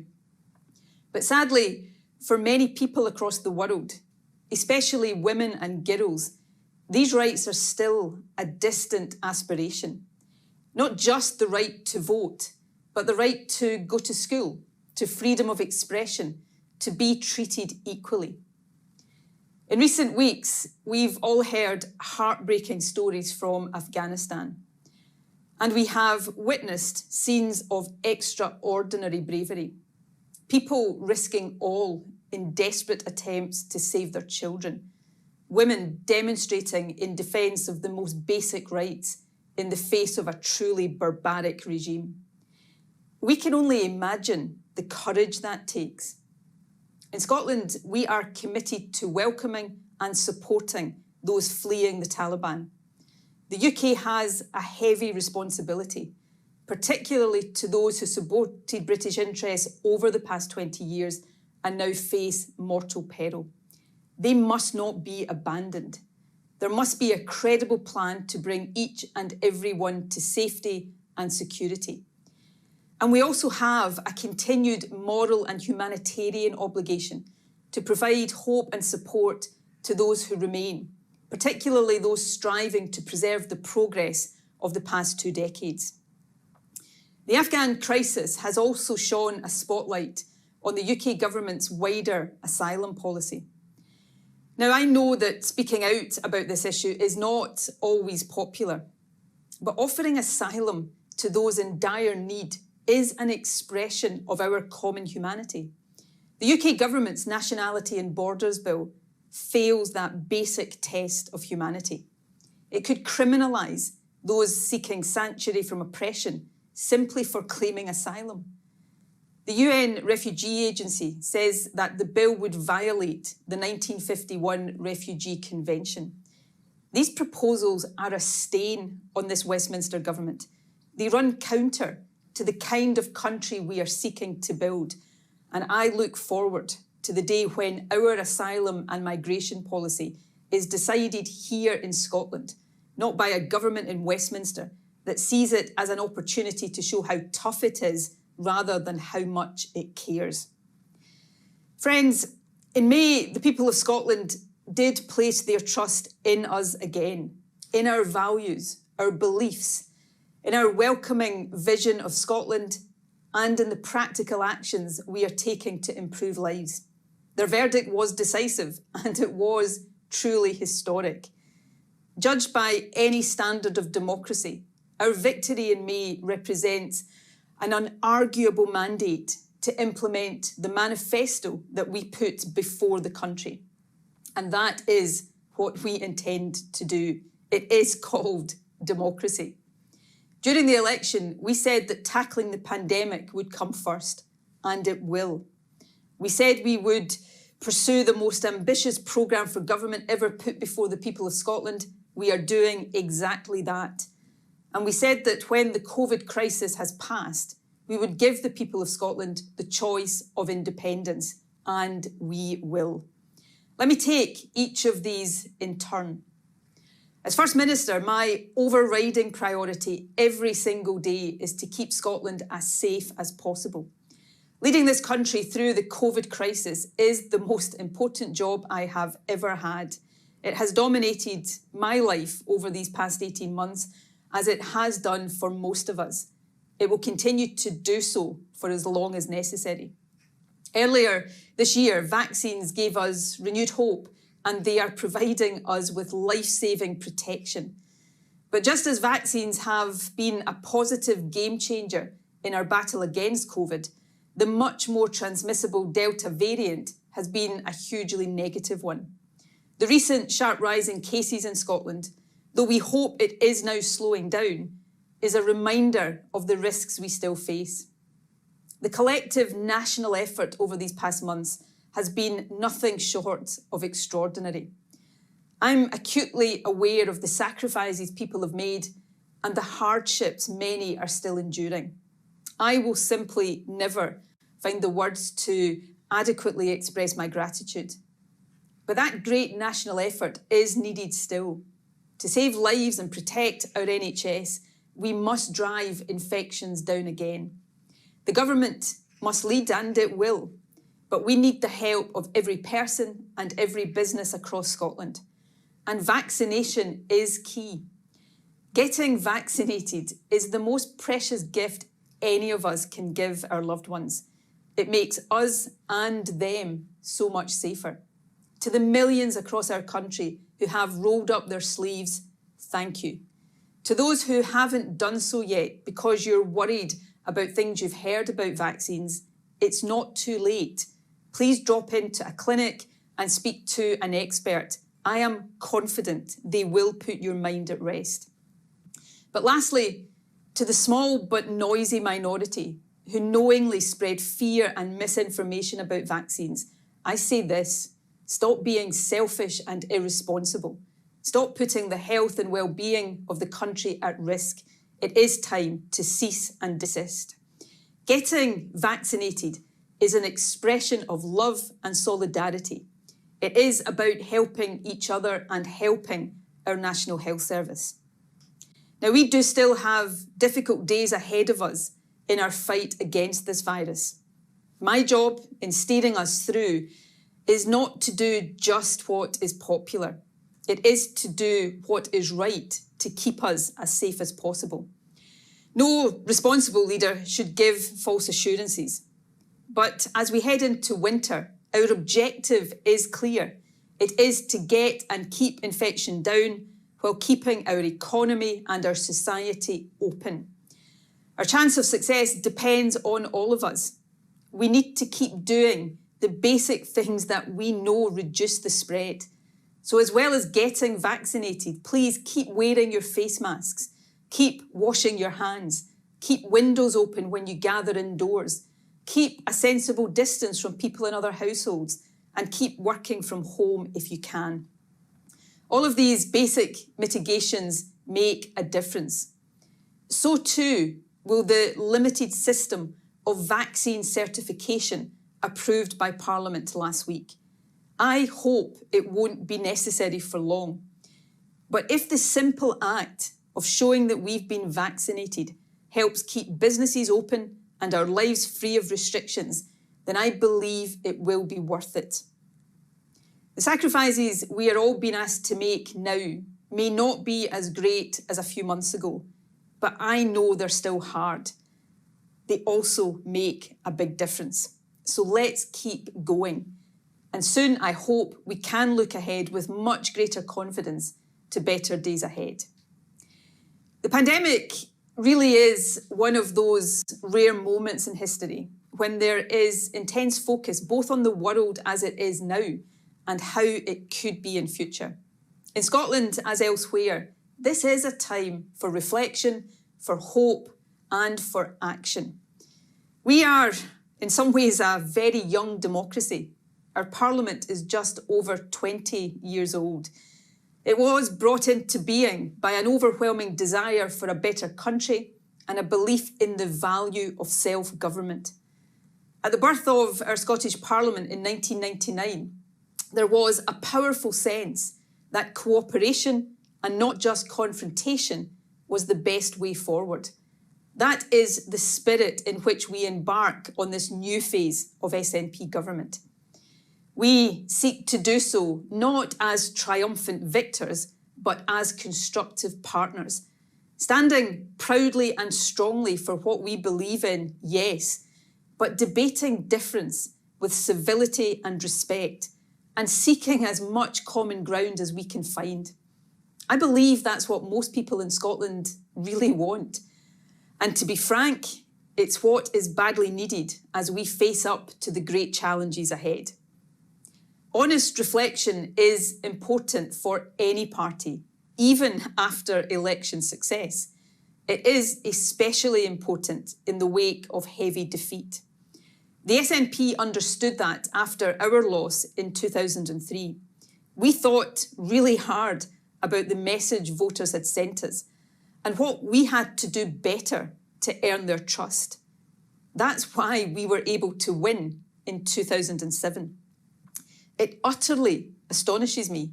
But sadly, for many people across the world, especially women and girls, these rights are still a distant aspiration. Not just the right to vote, but the right to go to school, to freedom of expression, to be treated equally. In recent weeks, we've all heard heartbreaking stories from Afghanistan, and we have witnessed scenes of extraordinary bravery. People risking all in desperate attempts to save their children. Women demonstrating in defence of the most basic rights in the face of a truly barbaric regime. We can only imagine the courage that takes. In Scotland, we are committed to welcoming and supporting those fleeing the Taliban. The UK has a heavy responsibility, particularly to those who supported British interests over the past 20 years and now face mortal peril. They must not be abandoned. There must be a credible plan to bring each and every one to safety and security. And we also have a continued moral and humanitarian obligation to provide hope and support to those who remain, particularly those striving to preserve the progress of the past 2 decades. The Afghan crisis has also shone a spotlight on the UK government's wider asylum policy. Now, I know that speaking out about this issue is not always popular, but offering asylum to those in dire need is an expression of our common humanity. The UK government's Nationality and Borders Bill fails that basic test of humanity. It could criminalise those seeking sanctuary from oppression simply for claiming asylum. The UN Refugee Agency says that the bill would violate the 1951 Refugee Convention. These proposals are a stain on this Westminster government. They run counter to the kind of country we are seeking to build, and I look forward to the day when our asylum and migration policy is decided here in Scotland, not by a government in Westminster that sees it as an opportunity to show how tough it is rather than how much it cares. Friends, in May, the people of Scotland did place their trust in us again, in our values, our beliefs, in our welcoming vision of Scotland, and in the practical actions we are taking to improve lives. Their verdict was decisive, and it was truly historic. Judged by any standard of democracy, our victory in May represents an unarguable mandate to implement the manifesto that we put before the country. And that is what we intend to do. It is called democracy. During the election, we said that tackling the pandemic would come first, and it will. We said we would pursue the most ambitious programme for government ever put before the people of Scotland. We are doing exactly that. And we said that when the COVID crisis has passed, we would give the people of Scotland the choice of independence, and we will. Let me take each of these in turn. As First Minister, my overriding priority every single day is to keep Scotland as safe as possible. Leading this country through the COVID crisis is the most important job I have ever had. It has dominated my life over these past 18 months, as it has done for most of us. It will continue to do so for as long as necessary. Earlier this year, vaccines gave us renewed hope, and they are providing us with life-saving protection. But just as vaccines have been a positive game changer in our battle against COVID, the much more transmissible Delta variant has been a hugely negative one. The recent sharp rise in cases in Scotland, though we hope it is now slowing down, is a reminder of the risks we still face. The collective national effort over these past months has been nothing short of extraordinary. I'm acutely aware of the sacrifices people have made and the hardships many are still enduring. I will simply never find the words to adequately express my gratitude. But that great national effort is needed still. To save lives and protect our NHS, we must drive infections down again. The government must lead, and it will, but we need the help of every person and every business across Scotland. And vaccination is key. Getting vaccinated is the most precious gift any of us can give our loved ones. It makes us and them so much safer. To the millions across our country who have rolled up their sleeves, thank you. To those who haven't done so yet because you're worried about things you've heard about vaccines, it's not too late. Please drop into a clinic and speak to an expert. I am confident they will put your mind at rest. But lastly, to the small but noisy minority who knowingly spread fear and misinformation about vaccines, I say this: stop being selfish and irresponsible. Stop putting the health and well-being of the country at risk. It is time to cease and desist. Getting vaccinated is an expression of love and solidarity. It is about helping each other and helping our National Health Service. Now, we do still have difficult days ahead of us in our fight against this virus. My job in steering us through is not to do just what is popular. It is to do what is right to keep us as safe as possible. No responsible leader should give false assurances. But as we head into winter, our objective is clear. It is to get and keep infection down while keeping our economy and our society open. Our chance of success depends on all of us. We need to keep doing the basic things that we know reduce the spread. So as well as getting vaccinated, please keep wearing your face masks, keep washing your hands, keep windows open when you gather indoors, keep a sensible distance from people in other households, and keep working from home if you can. All of these basic mitigations make a difference. So too will the limited system of vaccine certification approved by Parliament last week. I hope it won't be necessary for long. But if the simple act of showing that we've been vaccinated helps keep businesses open and our lives free of restrictions, then I believe it will be worth it. The sacrifices we are all being asked to make now may not be as great as a few months ago, but I know they're still hard. They also make a big difference. So let's keep going. And soon I hope we can look ahead with much greater confidence to better days ahead. The pandemic really is one of those rare moments in history when there is intense focus both on the world as it is now and how it could be in future. In Scotland, as elsewhere, this is a time for reflection, for hope, and for action. We are, in some ways, a very young democracy. Our Parliament is just over 20 years old. It was brought into being by an overwhelming desire for a better country and a belief in the value of self-government. At the birth of our Scottish Parliament in 1999, there was a powerful sense that cooperation and not just confrontation was the best way forward. That is the spirit in which we embark on this new phase of SNP government. We seek to do so not as triumphant victors, but as constructive partners, standing proudly and strongly for what we believe in, yes, but debating difference with civility and respect, and seeking as much common ground as we can find. I believe that's what most people in Scotland really want. And to be frank, it's what is badly needed as we face up to the great challenges ahead. Honest reflection is important for any party, even after election success. It is especially important in the wake of heavy defeat. The SNP understood that after our loss in 2003. We thought really hard about the message voters had sent us and what we had to do better to earn their trust. That's why we were able to win in 2007. It utterly astonishes me,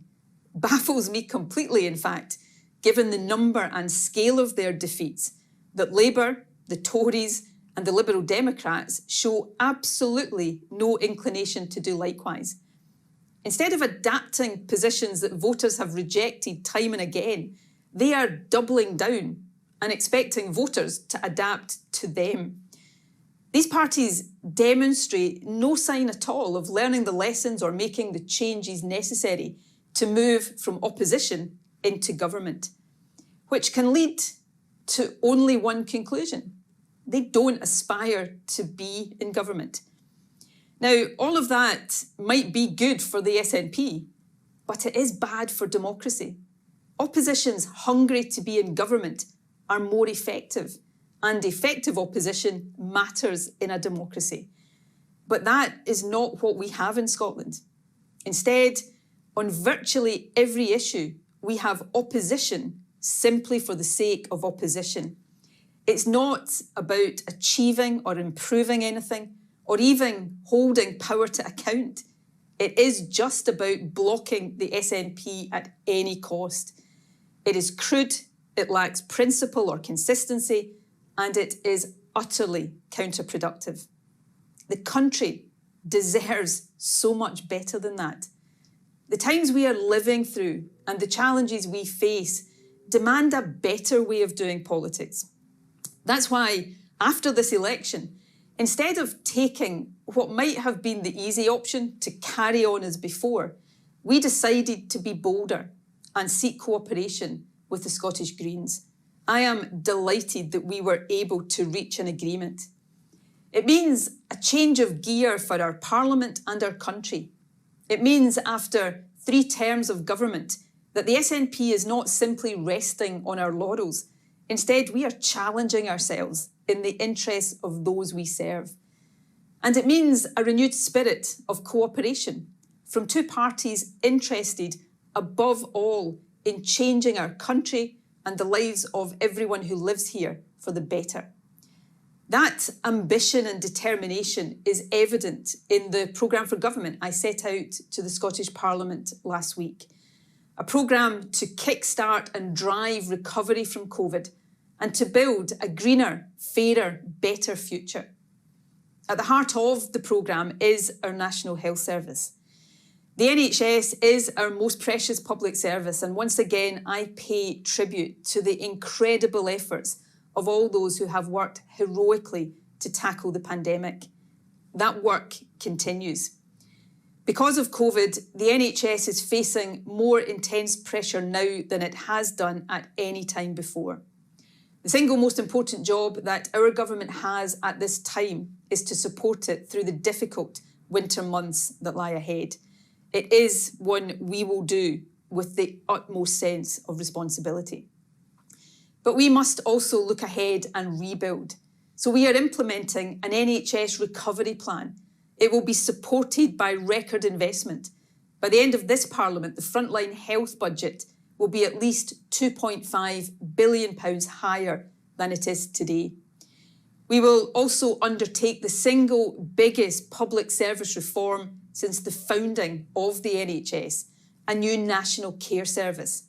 baffles me completely, in fact, given the number and scale of their defeats, that Labour, the Tories, and the Liberal Democrats show absolutely no inclination to do likewise. Instead of adapting positions that voters have rejected time and again, they are doubling down and expecting voters to adapt to them. These parties demonstrate no sign at all of learning the lessons or making the changes necessary to move from opposition into government, which can lead to only one conclusion. They don't aspire to be in government. Now, all of that might be good for the SNP, but it is bad for democracy. Oppositions hungry to be in government are more effective, and effective opposition matters in a democracy. But that is not what we have in Scotland. Instead, on virtually every issue, we have opposition simply for the sake of opposition. It's not about achieving or improving anything, or even holding power to account. It is just about blocking the SNP at any cost. It is crude, it lacks principle or consistency, and it is utterly counterproductive. The country deserves so much better than that. The times we are living through and the challenges we face demand a better way of doing politics. That's why, after this election, instead of taking what might have been the easy option to carry on as before, we decided to be bolder and seek cooperation with the Scottish Greens. I am delighted that we were able to reach an agreement. It means a change of gear for our Parliament and our country. It means, after 3 terms of government, that the SNP is not simply resting on our laurels. Instead, we are challenging ourselves in the interests of those we serve. And it means a renewed spirit of cooperation from 2 parties interested, above all, in changing our country and the lives of everyone who lives here for the better. That ambition and determination is evident in the programme for government I set out to the Scottish Parliament last week. A programme to kickstart and drive recovery from COVID and to build a greener, fairer, better future. At the heart of the programme is our National Health Service. The NHS is our most precious public service, and once again I pay tribute to the incredible efforts of all those who have worked heroically to tackle the pandemic. That work continues. Because of COVID, the NHS is facing more intense pressure now than it has done at any time before. The single most important job that our government has at this time is to support it through the difficult winter months that lie ahead. It is one we will do with the utmost sense of responsibility. But we must also look ahead and rebuild. So we are implementing an NHS recovery plan. It will be supported by record investment. By the end of this Parliament, the frontline health budget will be at least £2.5 billion higher than it is today. We will also undertake the single biggest public service reform since the founding of the NHS, a new national care service.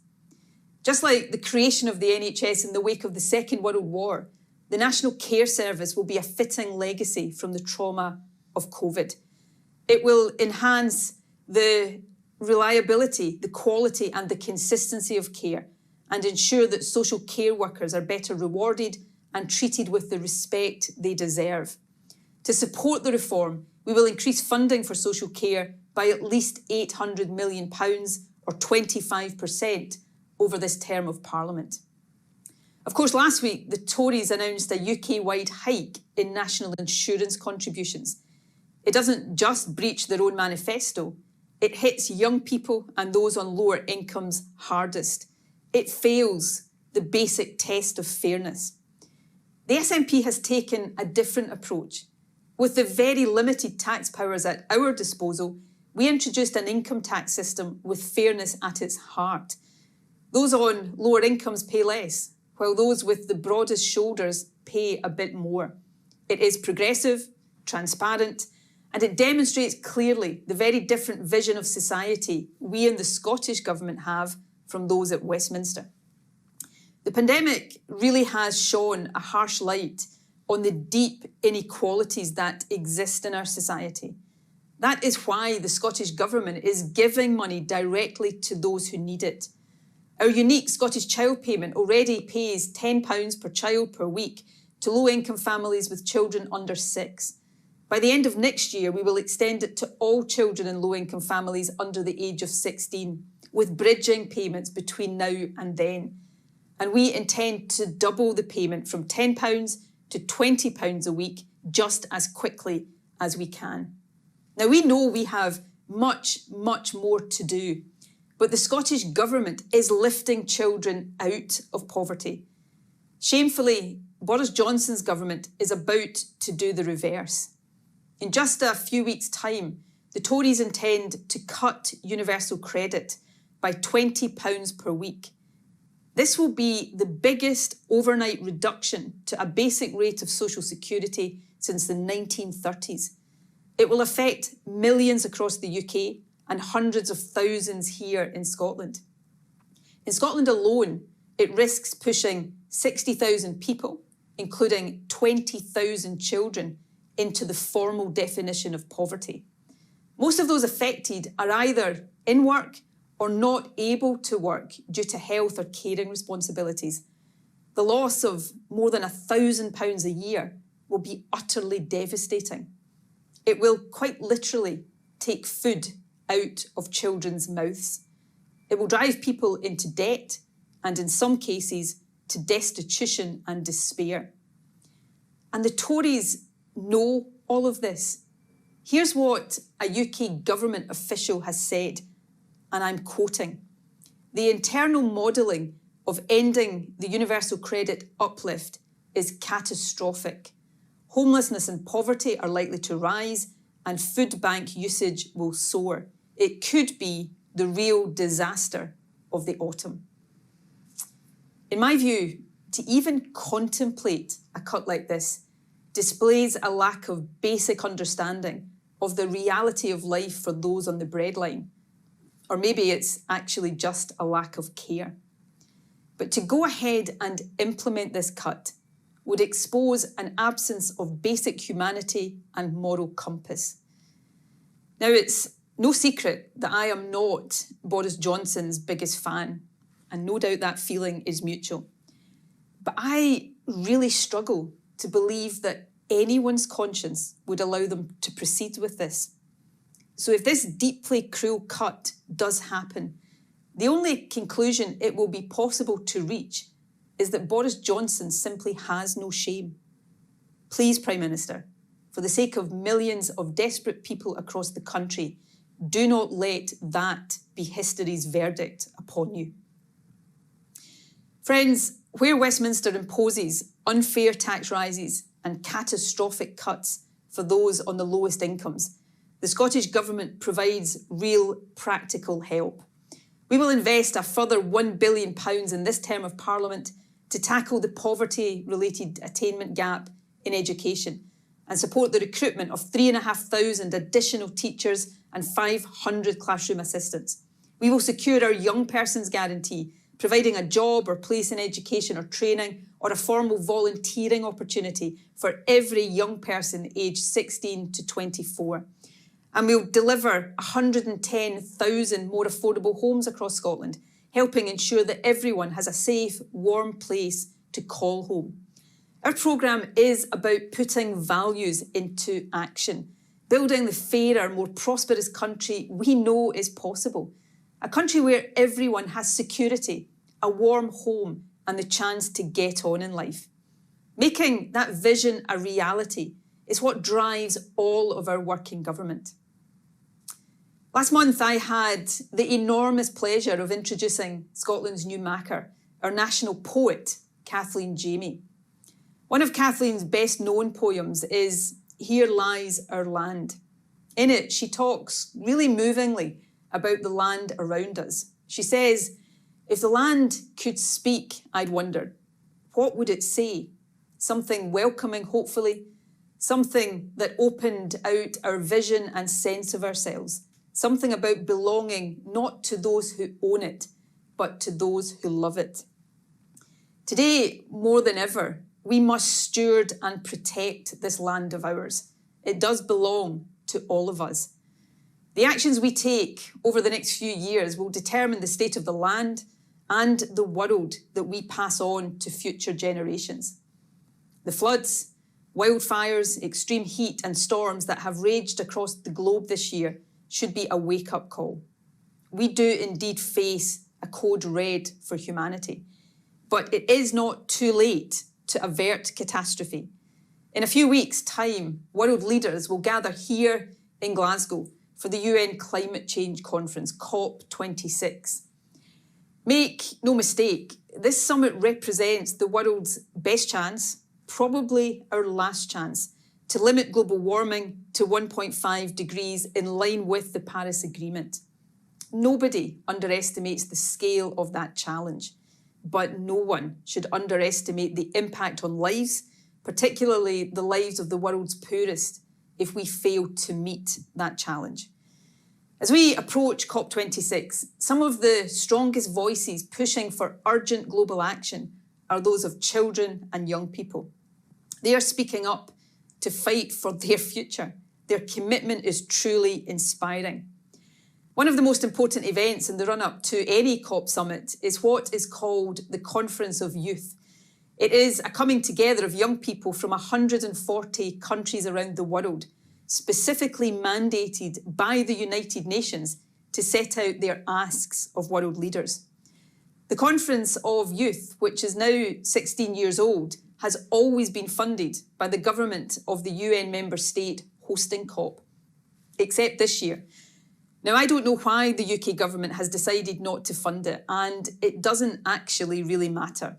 Just like the creation of the NHS in the wake of the Second World War, the National Care Service will be a fitting legacy from the trauma of COVID. It will enhance the reliability, the quality and the consistency of care and ensure that social care workers are better rewarded and treated with the respect they deserve. To support the reform, we will increase funding for social care by at least £800 million or 25% over this term of Parliament. Of course, last week, the Tories announced a UK-wide hike in national insurance contributions. It doesn't just breach their own manifesto, it hits young people and those on lower incomes hardest. It fails the basic test of fairness. The SNP has taken a different approach. With the very limited tax powers at our disposal, we introduced an income tax system with fairness at its heart. Those on lower incomes pay less, while those with the broadest shoulders pay a bit more. It is progressive, transparent, and it demonstrates clearly the very different vision of society we in the Scottish Government have from those at Westminster. The pandemic really has shone a harsh light on the deep inequalities that exist in our society. That is why the Scottish Government is giving money directly to those who need it. Our unique Scottish Child Payment already pays £10 per child per week to low-income families with children under 6. By the end of next year, we will extend it to all children in low-income families under the age of 16, with bridging payments between now and then. And we intend to double the payment from £10 to £20 a week just as quickly as we can. Now, we know we have much, much more to do, but the Scottish Government is lifting children out of poverty. Shamefully, Boris Johnson's government is about to do the reverse. In just a few weeks' time, the Tories intend to cut universal credit by £20 per week. This will be the biggest overnight reduction to a basic rate of social security since the 1930s. It will affect millions across the UK and hundreds of thousands here in Scotland. In Scotland alone, it risks pushing 60,000 people, including 20,000 children, into the formal definition of poverty. Most of those affected are either in work or not able to work due to health or caring responsibilities. The loss of more than £1,000 a year will be utterly devastating. It will quite literally take food out of children's mouths. It will drive people into debt and in some cases to destitution and despair. And the Tories know all of this. Here's what a UK government official has said, and I'm quoting: "The internal modelling of ending the universal credit uplift is catastrophic. Homelessness and poverty are likely to rise and food bank usage will soar. It could be the real disaster of the autumn." In my view, to even contemplate a cut like this displays a lack of basic understanding of the reality of life for those on the breadline. Or maybe it's actually just a lack of care. But to go ahead and implement this cut would expose an absence of basic humanity and moral compass. Now, it's no secret that I am not Boris Johnson's biggest fan, and no doubt that feeling is mutual. But I really struggle to believe that anyone's conscience would allow them to proceed with this. So if this deeply cruel cut does happen, the only conclusion it will be possible to reach is that Boris Johnson simply has no shame. Please, Prime Minister, for the sake of millions of desperate people across the country, do not let that be history's verdict upon you. Friends, where Westminster imposes unfair tax rises and catastrophic cuts for those on the lowest incomes, the Scottish Government provides real practical help. We will invest a further £1 billion in this term of Parliament to tackle the poverty-related attainment gap in education and support the recruitment of 3,500 additional teachers and 500 classroom assistants. We will secure our young persons guarantee, providing a job or place in education or training or a formal volunteering opportunity for every young person aged 16 to 24. And we'll deliver 110,000 more affordable homes across Scotland, helping ensure that everyone has a safe, warm place to call home. Our programme is about putting values into action, building the fairer, more prosperous country we know is possible. A country where everyone has security, a warm home and the chance to get on in life. Making that vision a reality is what drives all of our work in government. Last month, I had the enormous pleasure of introducing Scotland's new Macker, our national poet, Kathleen Jamie. One of Kathleen's best-known poems is Here Lies Our Land. In it, she talks really movingly about the land around us. She says, "If the land could speak, I'd wonder, what would it say? Something welcoming, hopefully, something that opened out our vision and sense of ourselves, something about belonging not to those who own it, but to those who love it." Today, more than ever, we must steward and protect this land of ours. It does belong to all of us. The actions we take over the next few years will determine the state of the land and the world that we pass on to future generations. The floods, wildfires, extreme heat and storms that have raged across the globe this year should be a wake-up call. We do indeed face a code red for humanity, but it is not too late to avert catastrophe. In a few weeks' time, world leaders will gather here in Glasgow for the UN Climate Change Conference, COP26. Make no mistake, this summit represents the world's best chance, probably our last chance, to limit global warming to 1.5 degrees in line with the Paris Agreement. Nobody underestimates the scale of that challenge, but no one should underestimate the impact on lives, particularly the lives of the world's poorest, if we fail to meet that challenge. As we approach COP26, some of the strongest voices pushing for urgent global action are those of children and young people. They are speaking up to fight for their future. Their commitment is truly inspiring. One of the most important events in the run-up to any COP summit is what is called the Conference of Youth. It is a coming together of young people from 140 countries around the world, specifically mandated by the United Nations to set out their asks of world leaders. The Conference of Youth, which is now 16 years old, has always been funded by the government of the UN member state hosting COP, except this year. Now, I don't know why the UK government has decided not to fund it, and it doesn't actually really matter.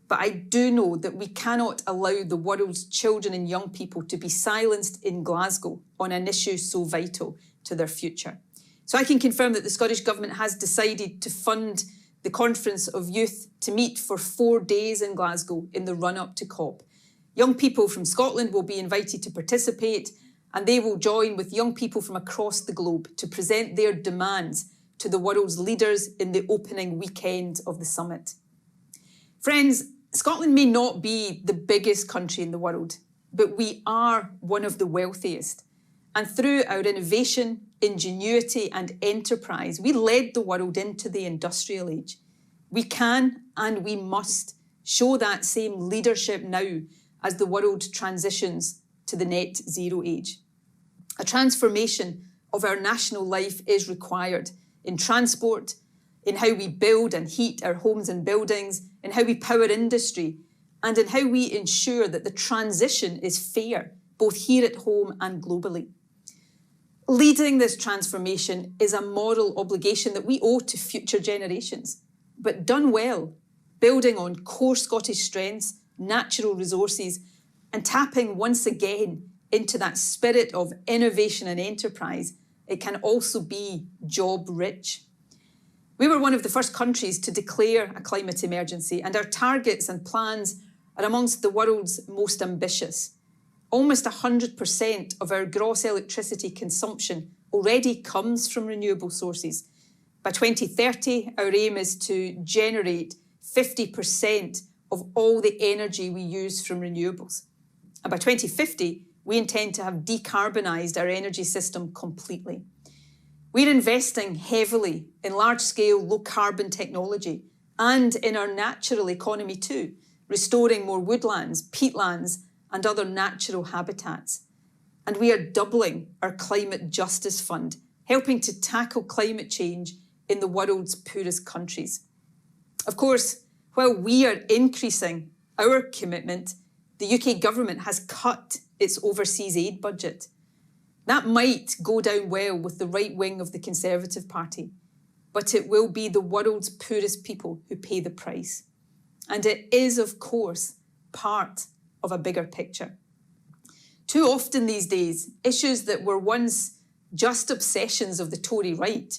But I do know that we cannot allow the world's children and young people to be silenced in Glasgow on an issue so vital to their future. So I can confirm that the Scottish Government has decided to fund the Conference of Youth to meet for 4 days in Glasgow in the run-up to COP. Young people from Scotland will be invited to participate, and they will join with young people from across the globe to present their demands to the world's leaders in the opening weekend of the summit. Friends, Scotland may not be the biggest country in the world, but we are one of the wealthiest. And through our innovation, ingenuity and enterprise, we led the world into the industrial age. We can and we must show that same leadership now as the world transitions to the net zero age. A transformation of our national life is required in transport, in how we build and heat our homes and buildings, in how we power industry, and in how we ensure that the transition is fair, both here at home and globally. Leading this transformation is a moral obligation that we owe to future generations, but done well, building on core Scottish strengths, natural resources, and tapping once again into that spirit of innovation and enterprise, it can also be job-rich. We were one of the first countries to declare a climate emergency, and our targets and plans are amongst the world's most ambitious. Almost 100% of our gross electricity consumption already comes from renewable sources. By 2030, our aim is to generate 50% of all the energy we use from renewables. And by 2050, we intend to have decarbonised our energy system completely. We're investing heavily in large-scale low-carbon technology and in our natural economy too, restoring more woodlands, peatlands and other natural habitats. And we are doubling our Climate Justice Fund, helping to tackle climate change in the world's poorest countries. Of course, while we are increasing our commitment, the UK government has cut its overseas aid budget. That might go down well with the right wing of the Conservative Party, but it will be the world's poorest people who pay the price. And it is, of course, part of a bigger picture. Too often these days, issues that were once just obsessions of the Tory right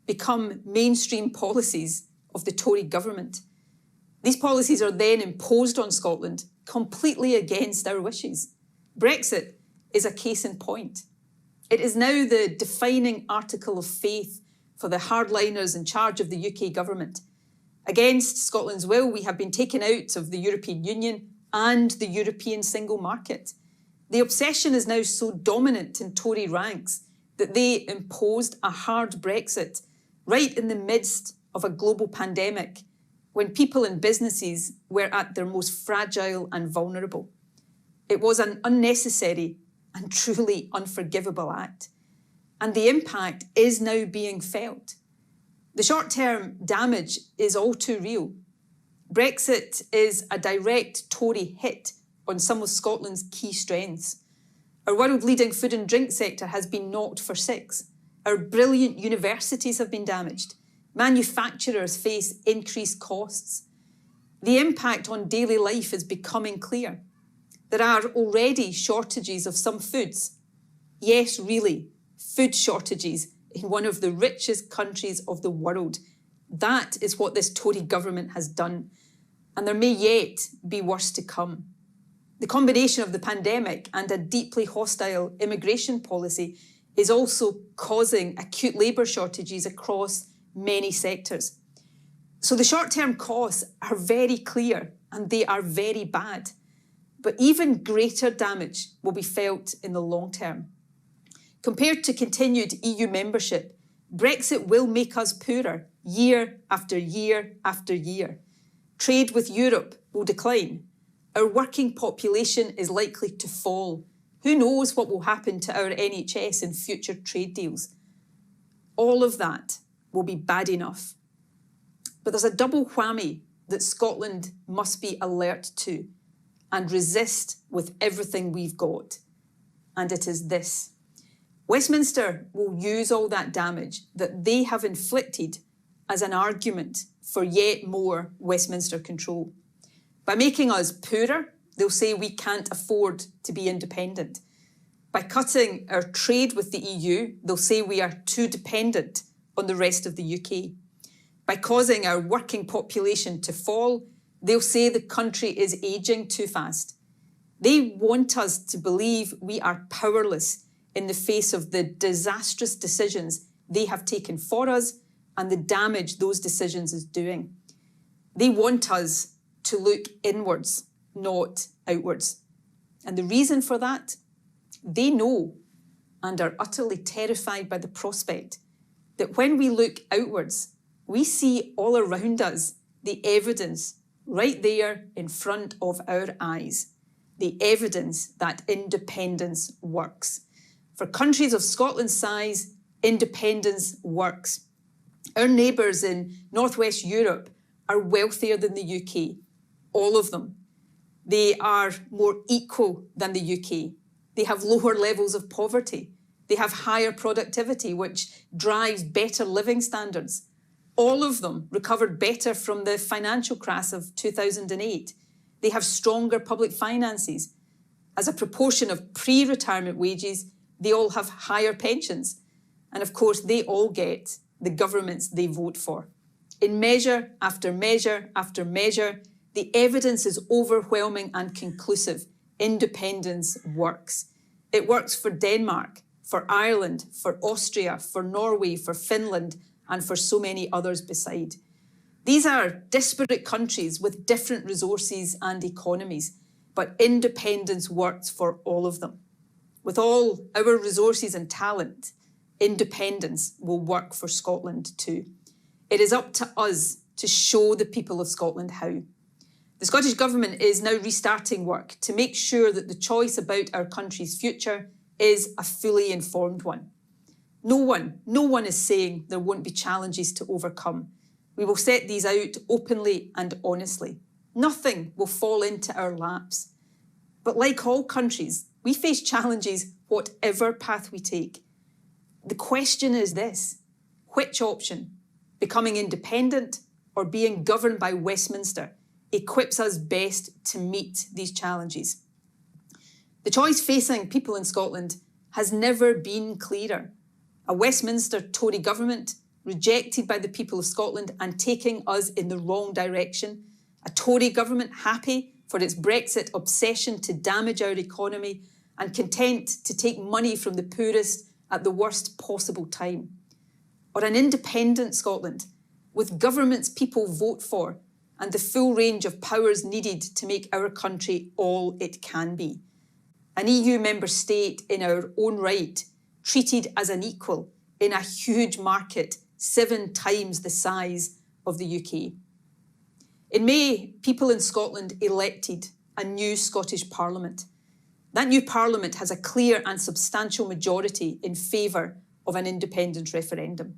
become mainstream policies of the Tory government. These policies are then imposed on Scotland completely against our wishes. Brexit is a case in point. It is now the defining article of faith for the hardliners in charge of the UK government. Against Scotland's will, we have been taken out of the European Union and the European single market. The obsession is now so dominant in Tory ranks that they imposed a hard Brexit right in the midst of a global pandemic when people and businesses were at their most fragile and vulnerable. It was an unnecessary and truly unforgivable act. And the impact is now being felt. The short-term damage is all too real. Brexit is a direct Tory hit on some of Scotland's key strengths. Our world-leading food and drink sector has been knocked for six. Our brilliant universities have been damaged. Manufacturers face increased costs. The impact on daily life is becoming clear. There are already shortages of some foods. Yes, really, food shortages in one of the richest countries of the world. That is what this Tory government has done. And there may yet be worse to come. The combination of the pandemic and a deeply hostile immigration policy is also causing acute labour shortages across many sectors. So the short-term costs are very clear and they are very bad. But even greater damage will be felt in the long term. Compared to continued EU membership, Brexit will make us poorer year after year after year. Trade with Europe will decline. Our working population is likely to fall. Who knows what will happen to our NHS in future trade deals? All of that will be bad enough. But there's a double whammy that Scotland must be alert to and resist with everything we've got. And it is this. Westminster will use all that damage that they have inflicted as an argument for yet more Westminster control. By making us poorer, they'll say we can't afford to be independent. By cutting our trade with the EU, they'll say we are too dependent on the rest of the UK. By causing our working population to fall, they'll say the country is ageing too fast. They want us to believe we are powerless in the face of the disastrous decisions they have taken for us and the damage those decisions is doing. They want us to look inwards, not outwards. And the reason for that, they know and are utterly terrified by the prospect that when we look outwards, we see all around us the evidence right there in front of our eyes, the evidence that independence works. For countries of Scotland's size, independence works. Our neighbours in Northwest Europe are wealthier than the UK, all of them. They are more equal than the UK. They have lower levels of poverty. They have higher productivity, which drives better living standards. All of them recovered better from the financial crash of 2008. They have stronger public finances. As a proportion of pre-retirement wages, they all have higher pensions. And of course, they all get the governments they vote for. In measure after measure after measure, the evidence is overwhelming and conclusive. Independence works. It works for Denmark, for Ireland, for Austria, for Norway, for Finland, and for so many others beside. These are disparate countries with different resources and economies, but independence works for all of them. With all our resources and talent, independence will work for Scotland too. It is up to us to show the people of Scotland how. The Scottish Government is now restarting work to make sure that the choice about our country's future is a fully informed one. No one is saying there won't be challenges to overcome. We will set these out openly and honestly. Nothing will fall into our laps. But like all countries, we face challenges whatever path we take. The question is this: which option, becoming independent or being governed by Westminster, equips us best to meet these challenges? The choice facing people in Scotland has never been clearer. A Westminster Tory government rejected by the people of Scotland and taking us in the wrong direction. A Tory government happy for its Brexit obsession to damage our economy and content to take money from the poorest at the worst possible time. Or an independent Scotland with governments people vote for and the full range of powers needed to make our country all it can be. An EU member state in our own right, treated as an equal in a huge market 7 times the size of the UK. In May, people in Scotland elected a new Scottish Parliament. That new Parliament has a clear and substantial majority in favour of an independence referendum.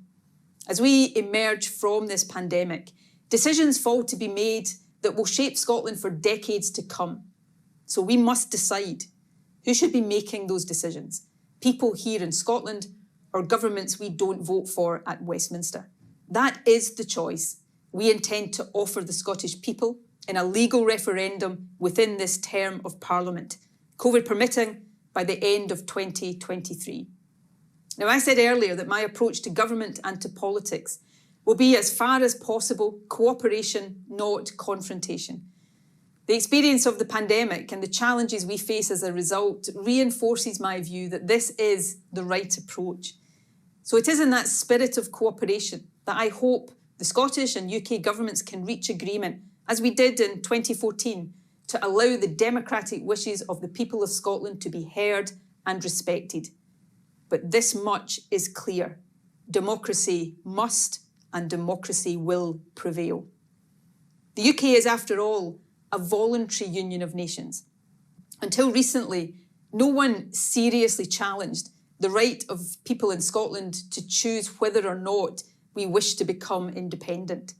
As we emerge from this pandemic, decisions fall to be made that will shape Scotland for decades to come. So we must decide who should be making those decisions, people here in Scotland or governments we don't vote for at Westminster. That is the choice we intend to offer the Scottish people in a legal referendum within this term of Parliament, COVID permitting, by the end of 2023. Now, I said earlier that my approach to government and to politics will be, as far as possible, cooperation, not confrontation. The experience of the pandemic and the challenges we face as a result reinforces my view that this is the right approach. So it is in that spirit of cooperation that I hope the Scottish and UK governments can reach agreement, as we did in 2014, to allow the democratic wishes of the people of Scotland to be heard and respected. But this much is clear. Democracy must and democracy will prevail. The UK is, after all, a voluntary union of nations. Until recently, no one seriously challenged the right of people in Scotland to choose whether or not we wish to become independent.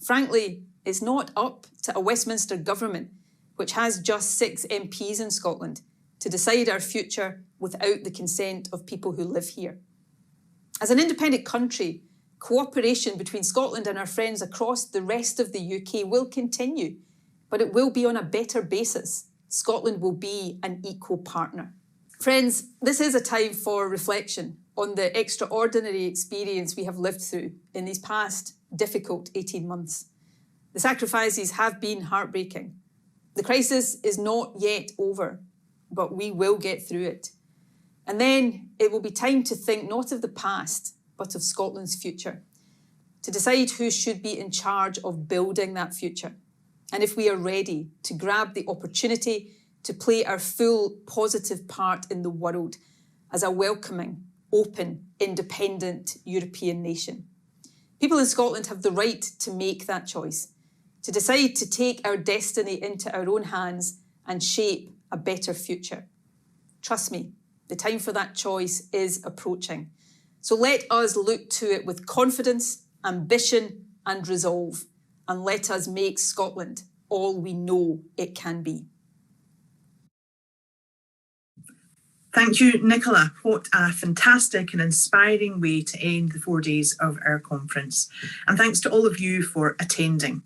Frankly, it's not up to a Westminster government, which has just 6 MPs in Scotland, to decide our future without the consent of people who live here. As an independent country, cooperation between Scotland and our friends across the rest of the UK will continue, but it will be on a better basis. Scotland will be an equal partner. Friends, this is a time for reflection on the extraordinary experience we have lived through in these past difficult 18 months. The sacrifices have been heartbreaking. The crisis is not yet over, but we will get through it. And then it will be time to think not of the past, but of Scotland's future, to decide who should be in charge of building that future, and if we are ready to grab the opportunity to play our full positive part in the world as a welcoming, open, independent European nation. People in Scotland have the right to make that choice, to decide to take our destiny into our own hands and shape a better future. Trust me, the time for that choice is approaching. So let us look to it with confidence, ambition and resolve, and let us make Scotland all we know it can be. Thank you, Nicola. What a fantastic and inspiring way to end the 4 days of our conference. And thanks to all of you for attending.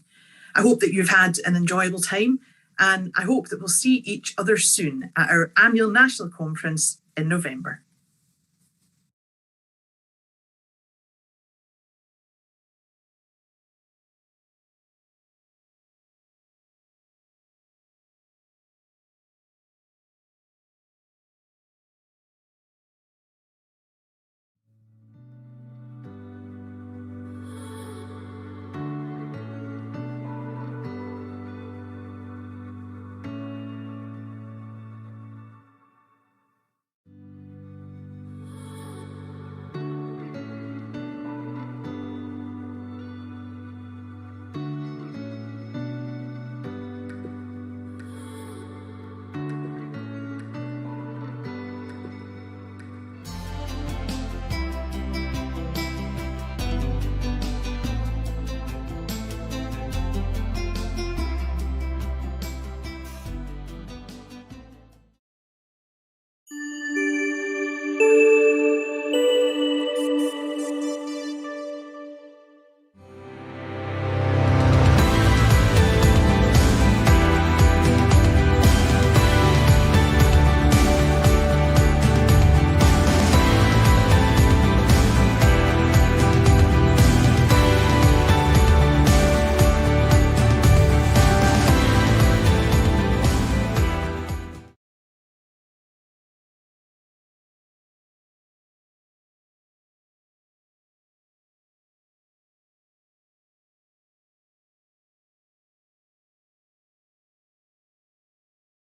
I hope that you've had an enjoyable time, and I hope that we'll see each other soon at our annual national conference in November.